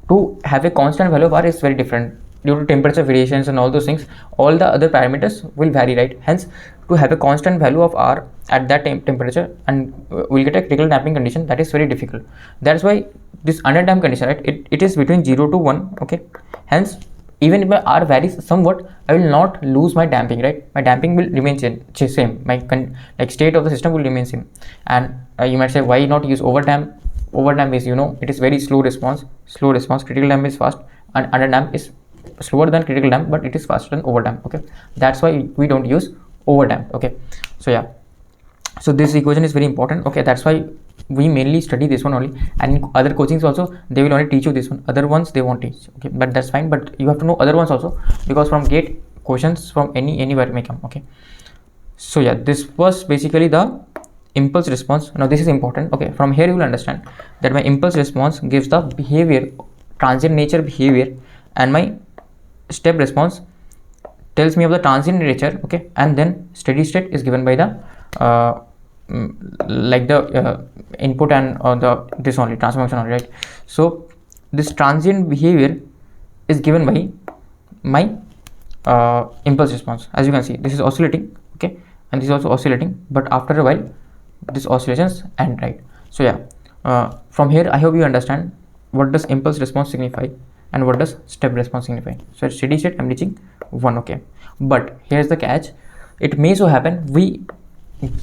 to have a constant value of R is very different. Due to temperature variations and all those things, all the other parameters will vary, right? Hence, to have a constant value of R at that temperature and we'll get a critical damping condition, that is very difficult. That's why this underdamped condition, right, it is between 0 to 1, okay? Hence, even if my R varies somewhat, I will not lose my damping, right? My damping will remain same. My like state of the system will remain same. And you might say, why not use overdamp? Overdamp is, you know, it is very slow response. Critical damp is fast, and underdamp is slower than critical damp, but it is faster than overdamp, okay? That's why we don't use overdamp, okay? So yeah, so this equation is very important, okay? That's why we mainly study this one only, and in other coachings also they will only teach you this one, other ones they won't teach, okay? But that's fine, but you have to know other ones also, because from gate questions from anywhere may come, okay? So yeah, this was basically the impulse response. Now this is important, okay? From here you will understand that my impulse response gives the behavior, transient nature behavior, and my step response tells me of the transient nature, okay? And then steady state is given by the like the input and the this only transfer function only, right? So this transient behavior is given by my impulse response. As you can see, this is oscillating, okay, and this is also oscillating, but after a while this oscillations end, right? So yeah, from here I hope you understand what does impulse response signify and what does step response signify. So at steady state I'm reaching 1, okay? But here's the catch, it may so happen we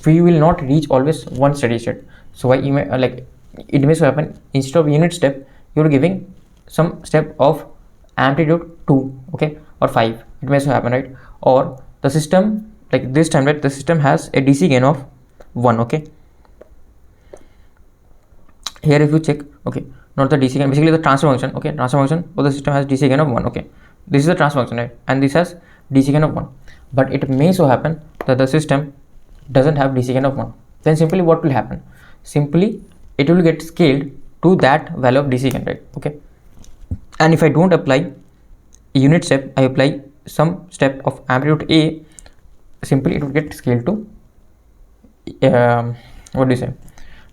will not reach always one steady state. So why you may like it may so happen instead of unit step you're giving some step of amplitude 2, okay? or 5, it may so happen, right? Or the system, like this time, right, the system has a DC gain of 1. Okay, here if you check, okay, not the DC gain, basically the transfer function, okay, transfer function of the system has DC gain of 1. Okay, this is the transfer function, right, and this has DC gain of 1, but it may so happen that the system doesn't have DC gain of 1. Then simply what will happen, simply it will get scaled to that value of DC gain, right? Okay, and if I don't apply a unit step, I apply some step of amplitude A, simply it will get scaled to what do you say,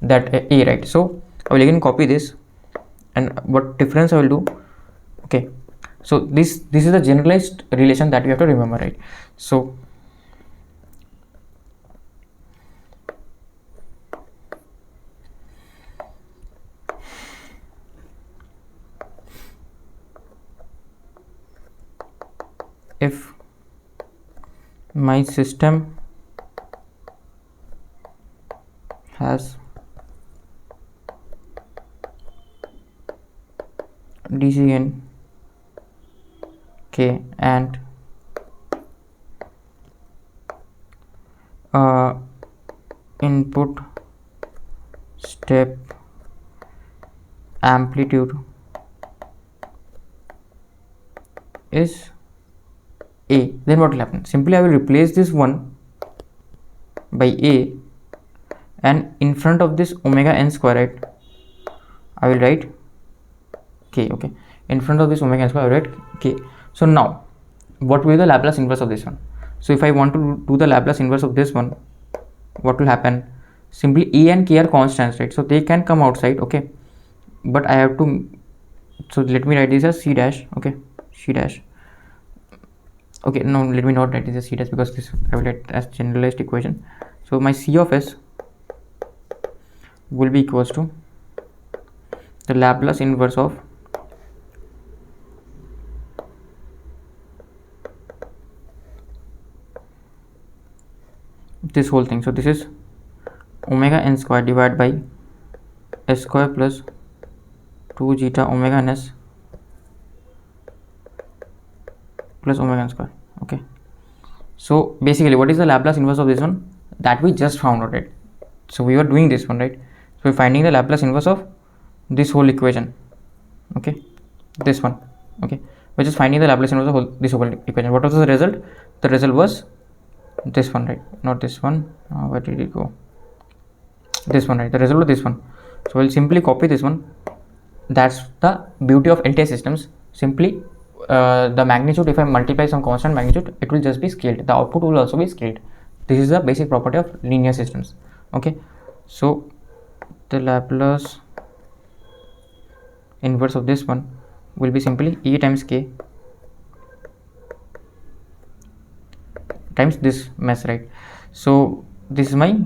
that A, right? So I will again copy this, and what difference I will do, okay, so this is the generalized relation that you have to remember, right? So if my system has DC gain K and input step amplitude is A, then what will happen? Simply I will replace this 1 by A, and in front of this omega n square, right, I will write K. Okay, in front of this omega n square I will write K. So now what will be the Laplace inverse of this one? So if I want to do the Laplace inverse of this one, what will happen? Simply E and K are constants, right? So they can come outside. Okay, but I have to, so let me write this as C dash. Okay, C dash. Okay, no, let me not write this as C dash, because this I will write as generalized equation. So my C of S will be equals to the Laplace inverse of this whole thing. So this is omega n square divided by s square plus 2 zeta omega n s plus omega n square. Okay, so basically what is the Laplace inverse of this one that we just found out, right? So we were doing this one, right? So we're finding the Laplace inverse of this whole equation. Okay, this one. Okay, we're just finding the Laplace inverse of this whole equation. What was the result? The result was this one, right? Not this one. Where did it go? This one, right? The result of this one. So we'll simply copy this one. That's the beauty of LTI systems. Simply the magnitude, if I multiply some constant magnitude, it will just be scaled. The output will also be scaled. This is the basic property of linear systems. Okay, so the Laplace inverse of this one will be simply E times K times this mess, right? So this is my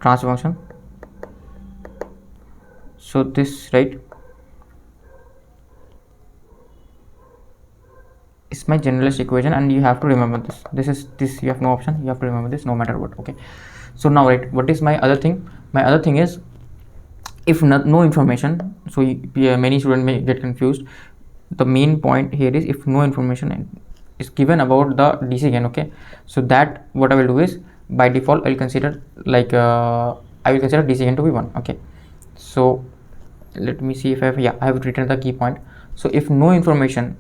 transfer function. So this, right, is my generalized equation, and you have to remember this. This is this, you have no option, you have to remember this no matter what. Okay, so now, right, what is my other thing? My other thing is, if no information, so many students may get confused. The main point here is, if no information is given about the DC gain, okay, so that what I will do is, by default I will consider, like I will consider DC gain to be 1. Okay, so let me see if I have written the key point. So if no information,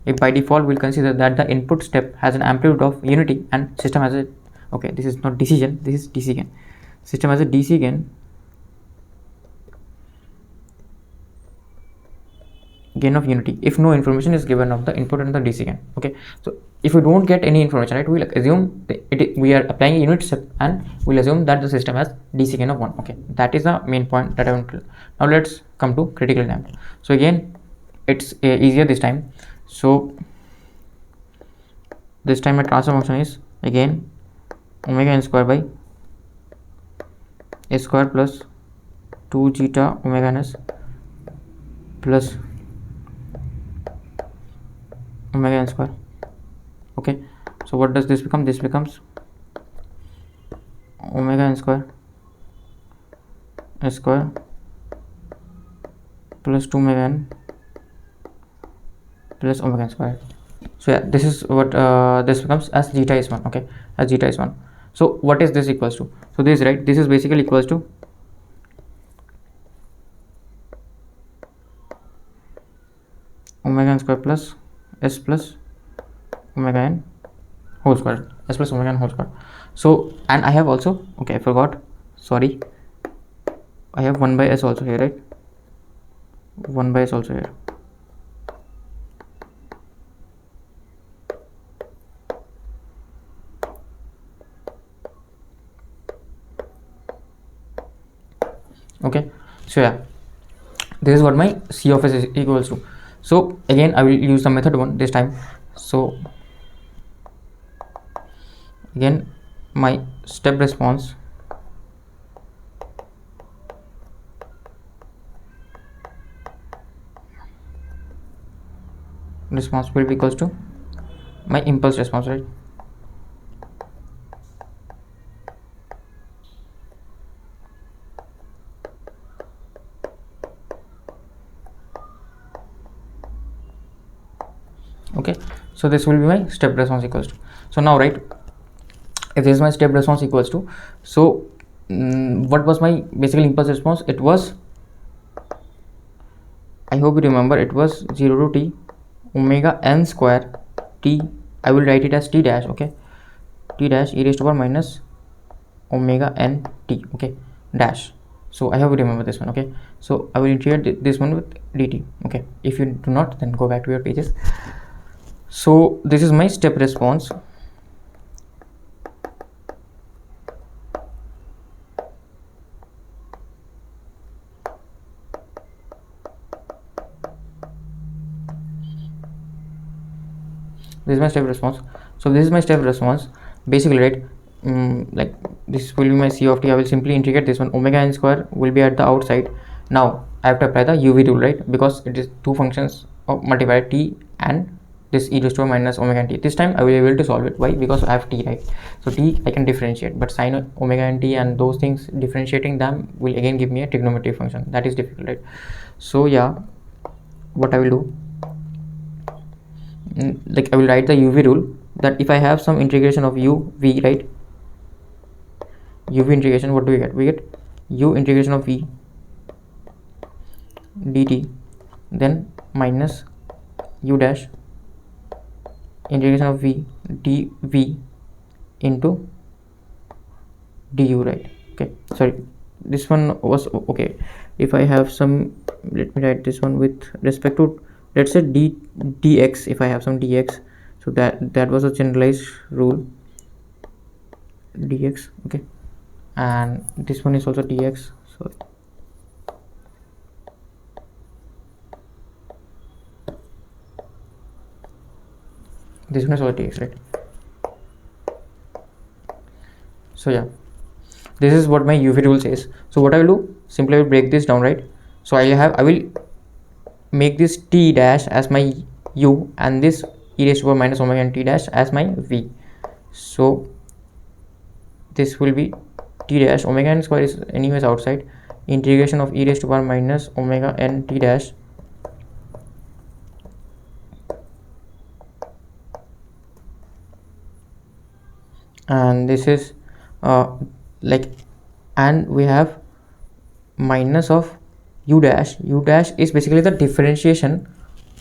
if by default we'll consider that the input step has an amplitude of unity and system has a, okay, this is not decision, this is DC gain. System has a DC gain of unity if no information is given of the input and the DC gain. Okay, so if we don't get any information, right, we'll assume we are applying a unit step, and we'll assume that the system has DC gain of 1. Okay, that is the main point that I want to. Now let's come to critical damped. So again, it's easier this time. So this time my transfer function is again omega n square by s square plus 2 zeta omega n s plus omega n square. Okay, so what does this become? This becomes omega n square s square plus 2 omega n plus omega n square. So yeah, this is what this becomes as zeta is 1. Okay, as zeta is 1. So what is this equals to? So this, right, this is basically equals to omega n square plus s plus omega n whole square, s plus omega n whole square. So, and I have also, okay, I forgot, sorry, I have 1 by s also here, right? 1 by s also here. Okay, so yeah, this is what my c of s is equals to. So again, I will use the method 1 this time. So again, my step response will be equals to my impulse response, right? Okay, so this will be my step response equals to. So now, right, if this is my step response equals to, so what was my basically impulse response? It was, I hope you remember, it was 0 to t omega n square t, I will write it as t dash, okay, t dash e raised to power minus omega n t, okay, dash. So I hope you remember this one. Okay, so I will integrate this one with dt. Okay, if you do not, then go back to your pages. So this is my step response. This is my step response. So this is my step response basically, right? Like this will be my c of t. I will simply integrate this one. Omega n square will be at the outside. Now I have to apply the uv rule, right? Because it is two functions of multiplied t and this e raised to minus omega n t. This time I will be able to solve it. Why? Because I have t, right? So t I can differentiate, but sine omega n t and those things, differentiating them will again give me a trigonometric function. That is difficult, right? So yeah, what I will do, like I will write the uv rule, that if I have some integration of uv, right, uv integration, what do we get? We get u integration of v dt, then minus u dash integration of v dv into du, right? Okay, sorry, this one was okay. If I have some, let me write this one with respect to, let's say dx. If I have some dx, so that was a generalized rule, dx, okay, and this one is also dx. So this one is also dx, right? So yeah, this is what my uv rule says. So what I will do, simply I will break this down, right? So I will make this t dash as my u and this e raised to power minus omega n t dash as my v. So this will be t dash, omega n square is anyways outside, integration of e raised to power minus omega n t dash and this is like, and we have minus of u dash. U dash is basically the differentiation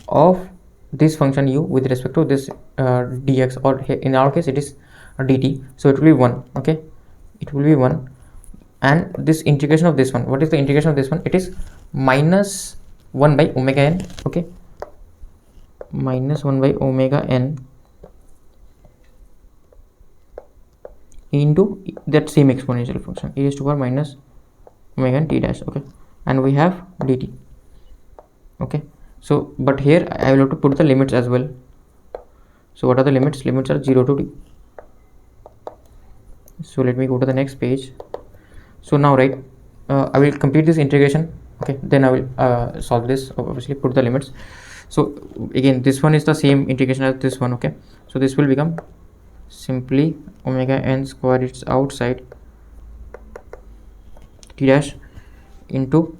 of this function u with respect to this dx, or in our case it is dt, so it will be 1. Okay, it will be 1, and this integration of this one, what is the integration of this one? It is minus 1 by omega n, okay, minus 1 by omega n into that same exponential function e raised to power minus omega n t dash, okay, and we have dt. Okay, so but here I will have to put the limits as well. So what are the limits? Limits are 0 to t. So let me go to the next page. So now, right, I will complete this integration, okay, then I will solve this, obviously put the limits. So again, this one is the same integration as this one, okay, so this will become simply omega n square, it's outside, t dash into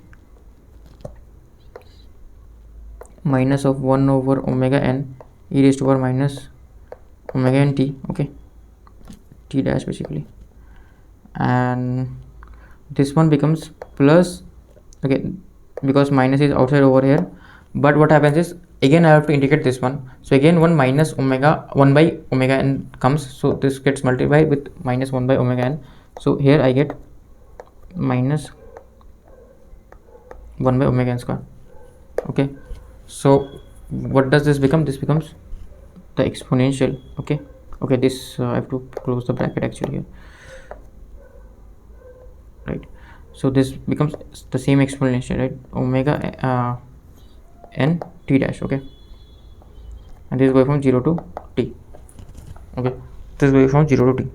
minus of 1 over omega n e raised to power minus omega n t, okay, t dash basically, and this one becomes plus, okay, because minus is outside over here. But what happens is, again I have to integrate this one, so again 1 minus omega 1 by omega n comes, so this gets multiplied with minus 1 by omega n, so here I get minus 1 by omega n square, okay. So what does this become? This becomes the exponential, okay. This I have to close the bracket actually here, right. So this becomes the same exponential, right, omega n t dash, okay, and this is going from 0 to t, okay, this is going from 0 to t.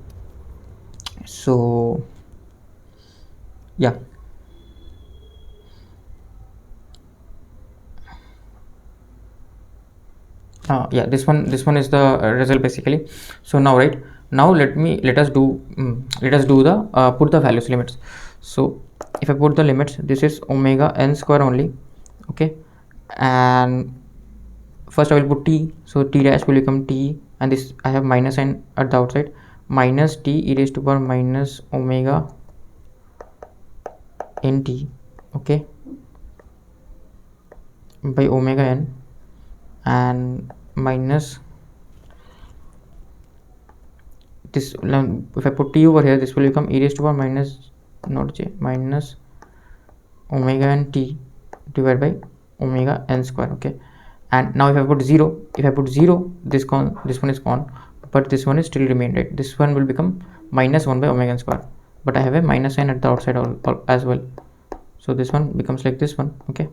So yeah, yeah, this one is the result basically. So now, right, now let us do the put the values limits. So if I put the limits, this is omega n square only, okay, and first I will put t, so t dash will become t, and this I have minus n at the outside, minus t e raised to power minus omega n t, okay, by omega n, and minus this, if I put t over here, this will become e raised to power minus, not j, minus omega n t divided by omega n square, okay. And now if I put 0, this one is gone, but this one is still remain, right. This one will become minus 1 by omega n square, but I have a minus n at the outside as well, so this one becomes like this one, okay.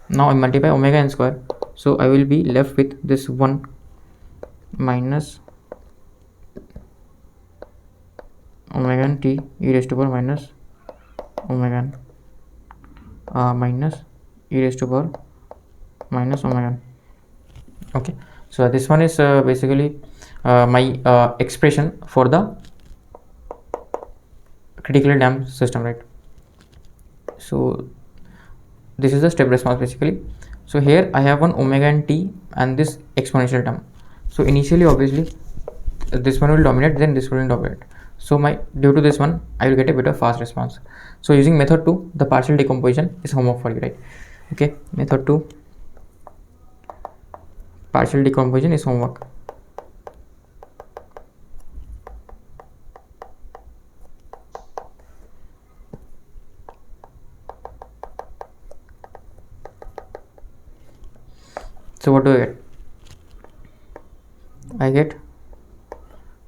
Now I multiply omega n square, so I will be left with this 1 minus omega n t e raised to power minus omega n minus e raised to power minus omega n, okay. So this one is basically my expression for the critically damped system, right. So this is the step response basically. So here I have one omega n t and this exponential term, so initially obviously this one will dominate, then this will dominate, so due to this one I will get a bit of fast response. So using method 2, the partial decomposition is homework for you, right. Okay, method 2, partial decomposition is homework. So what do I get? I get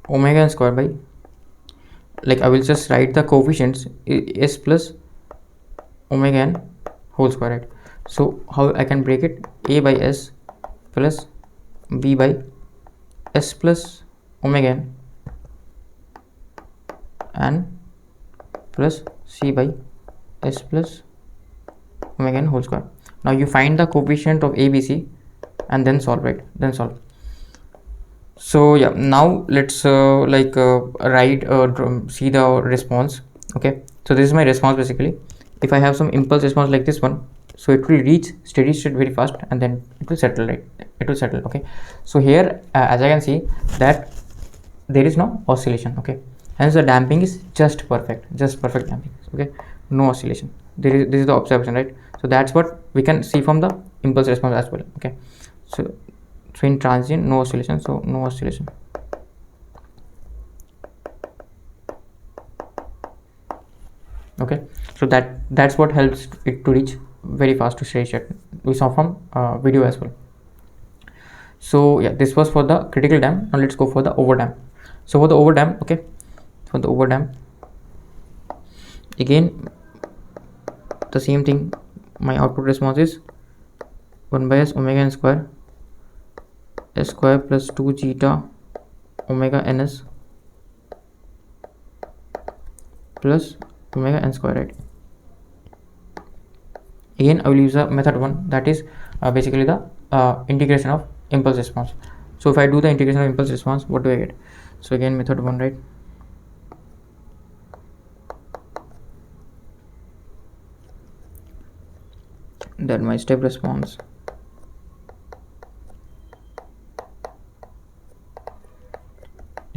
omega n square by, like I will just write the coefficients, s plus omega n whole square, right. So how I can break it? A by s plus b by s plus omega n and plus c by s plus omega n whole square. Now you find the coefficient of ABC and then solve, right, then solve. So yeah, now let's write see the response, okay. So this is my response basically. If I have some impulse response like this one, so it will reach steady state very fast and then it will settle, right, it will settle, okay. So here as I can see that there is no oscillation, okay, hence the damping is just perfect damping, okay, no oscillation. This is the observation, right. So that's what we can see from the impulse response as well, okay. So in transient, no oscillation, so no oscillation, okay. So that's what helps it to reach very fast to steady state. We saw from video as well. So yeah, this was for the critical damp. Now let's go for the overdamp. So for the overdamp, okay, for the overdamp, again the same thing, my output response is 1 by s omega n square, s square plus 2 zeta omega ns plus omega n square, right. Again I will use a method 1, that is basically the integration of impulse response. So if I do the integration of impulse response, what do I get? So again method 1, right, then my step response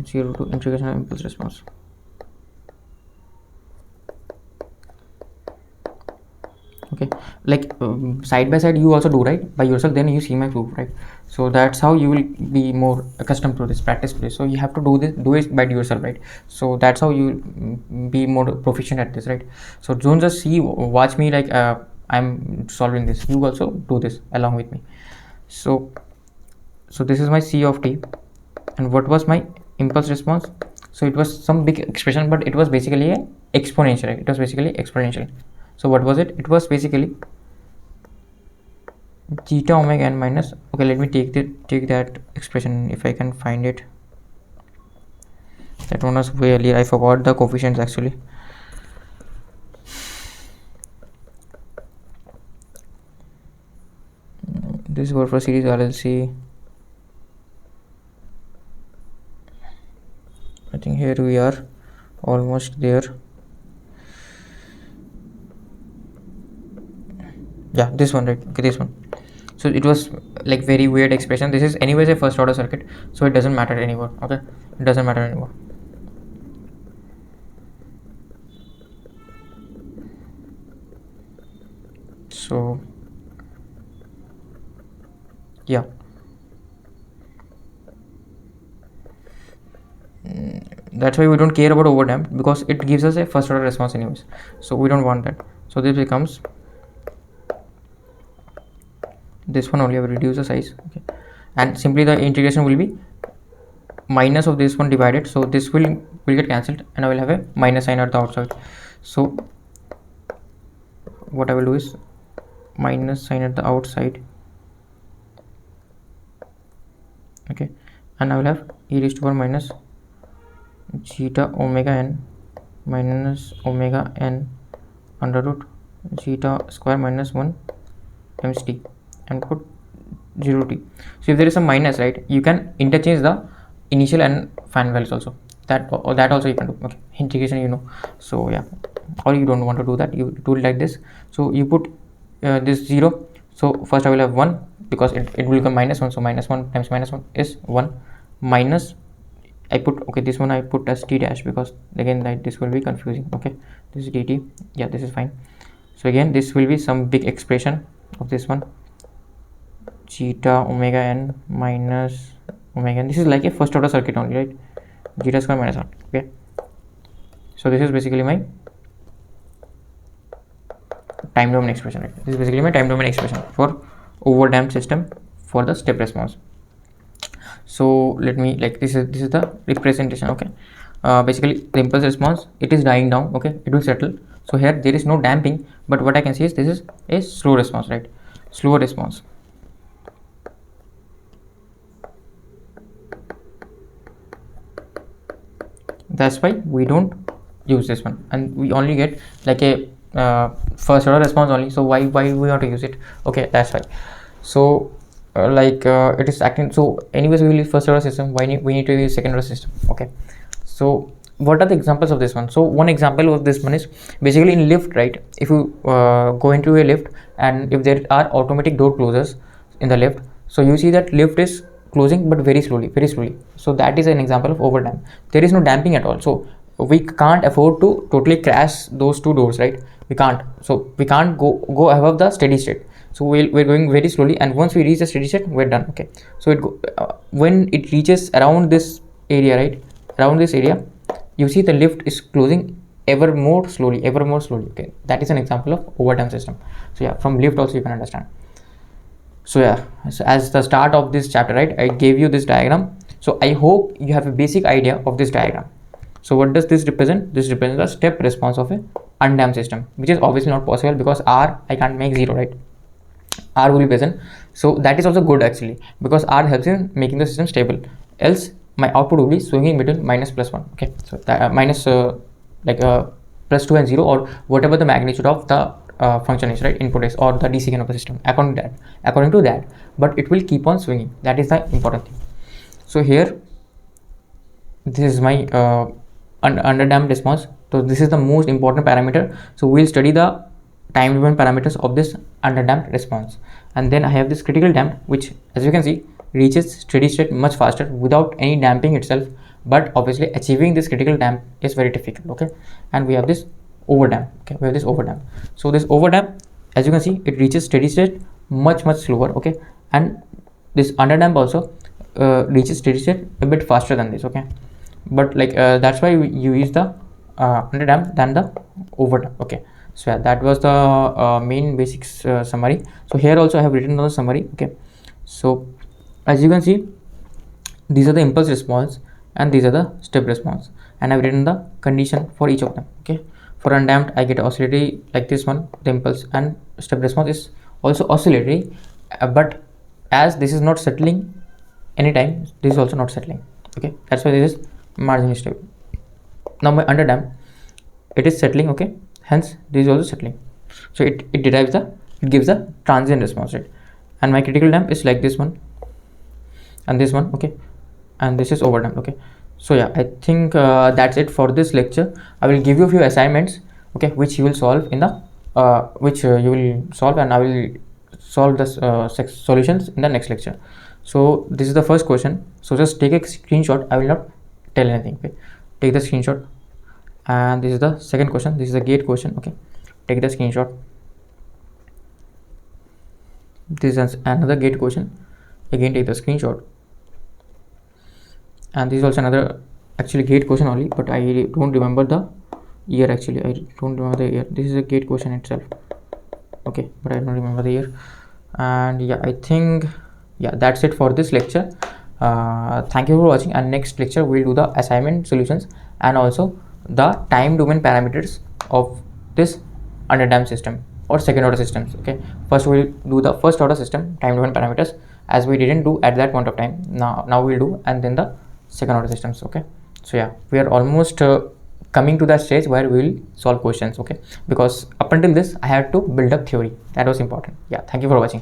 0 to integration of impulse response. Okay, like side by side you also do, right, by yourself, then you see my proof, right? So that's how you will be more accustomed to this, practice to this. So you have to do it by yourself, right? So that's how you be more proficient at this, right? So don't just watch me like I'm solving this. You also do this along with me. So this is my C of t, and what was my impulse response? So it was some big expression, but it was basically a exponential, right? It was basically exponential. So what was it? It was basically theta omega n minus, okay, let me take that expression if I can find it. That one was way earlier. I forgot the coefficients actually. This is for series RLC. I think here we are almost there. Yeah, this one, right? Okay, this one. So it was like very weird expression. This is anyways a first order circuit, so it doesn't matter anymore. Okay, it doesn't matter anymore. So yeah, that's why we don't care about overdamped, because it gives us a first order response anyways, so we don't want that. So this becomes, this one only I will reduce the size, okay, and simply the integration will be minus of this one divided, so this will get cancelled and I will have a minus sign at the outside. So what I will do is minus sign at the outside, okay, and I will have e raised to power minus zeta omega n minus omega n under root zeta square minus 1 times t, and put 0 t. So if there is a minus, right, you can interchange the initial and final values also. That also you can do. Okay, integration, you know. So yeah, or you don't want to do that, you do it like this. So you put this 0. So first I will have 1, because it will become minus 1. So minus 1 times minus 1 is 1, minus I put, okay, this one I put as t dash, because again that this will be confusing. Okay, this is dt. Yeah, this is fine. So again this will be some big expression of this one, zeta omega n minus omega n. This is like a first order circuit only, right? Zeta square minus 1. Okay, so this is basically my time domain expression, right? This is basically my time domain expression for overdamped system for the step response. So let me, like, this is the representation. Okay, basically the impulse response, it is dying down. Okay, it will settle. So here there is no damping, but what I can see is this is a slow response, right? Slower response. That's why we don't use this one, and we only get like a first order response only. So why we want to use it? Okay, that's why. So it is acting. So anyways we will use first order system. Why we need to use second order system? Okay, so what are the examples of this one? So one example of this one is basically in lift, right? If you go into a lift, and if there are automatic door closers in the lift, so you see that lift is closing but very slowly, very slowly. So that is an example of overdamp. There is no damping at all, so we can't afford to totally crash those two doors, right? We can't. So we can't go above the steady state. So we're going very slowly, and once we reach the steady state, we're done. Okay, so when it reaches around this area, right, around this area, you see the lift is closing ever more slowly. Okay, that is an example of overdamped system. So yeah, from lift also you can understand. So yeah, so as the start of this chapter, right, I gave you this diagram. So I hope you have a basic idea of this diagram. So what does this represent? This represents the step response of a undamped system, which is obviously not possible because R, I can't make 0, right? R will be present. So that is also good actually, because R helps in making the system stable. Else my output will be swinging between minus plus 1. Okay, so that, minus plus 2 and 0, or whatever the magnitude of the function is, right, input is, or the DC gain of the system, according to that, but it will keep on swinging. That is the important thing. So here this is my underdamped response. So this is the most important parameter. So we'll study the time dependent parameters of this underdamped response, and then I have this critical damped, which as you can see reaches steady state much faster without any damping itself, but obviously achieving this critical damp is very difficult. Okay, and we have this overdamp. Okay, we have this overdamp. So this overdamp, as you can see, it reaches steady state much slower. Okay, and this underdamp also reaches steady state a bit faster than this. Okay, but like that's why you use the underdamp than the overdamp. Okay, so yeah, that was the main basics summary. So here also I have written down the summary. Okay, so as you can see, these are the impulse response and these are the step response, and I've written the condition for each of them. Okay, for undamped I get oscillatory like this one, the impulse, and step response is also oscillatory, but as this is not settling anytime, this is also not settling. Okay, that's why this is marginally stable. Now my underdamp, it is settling. Okay, hence this is also settling, so it gives the transient response rate. And my critical damp is like this one and this one. Okay, and this is overdamped. Okay, so yeah, I think that's it for this lecture. I will give you a few assignments, okay, which you will solve in the you will solve, and I will solve the solutions in the next lecture. So this is the first question, so just take a screenshot. I will not tell anything. Okay, take the screenshot. And this is the second question. This is a gate question. Okay, take the screenshot. This is another gate question. Again, take the screenshot. And this is also another actually gate question only, but I don't remember the year. Actually, I don't remember the year. This is a gate question itself. Okay, but I don't remember the year. And yeah, I think yeah, that's it for this lecture. Thank you for watching, and next lecture we'll do the assignment solutions and also the time domain parameters of this underdamped system or second order systems. Okay, first we'll do the first order system time domain parameters, as we didn't do at that point of time. Now we'll do, and then the second order systems. Okay, so yeah, we are almost coming to that stage where we will solve questions. Okay, because up until this I had to build up theory. That was important. Yeah, thank you for watching.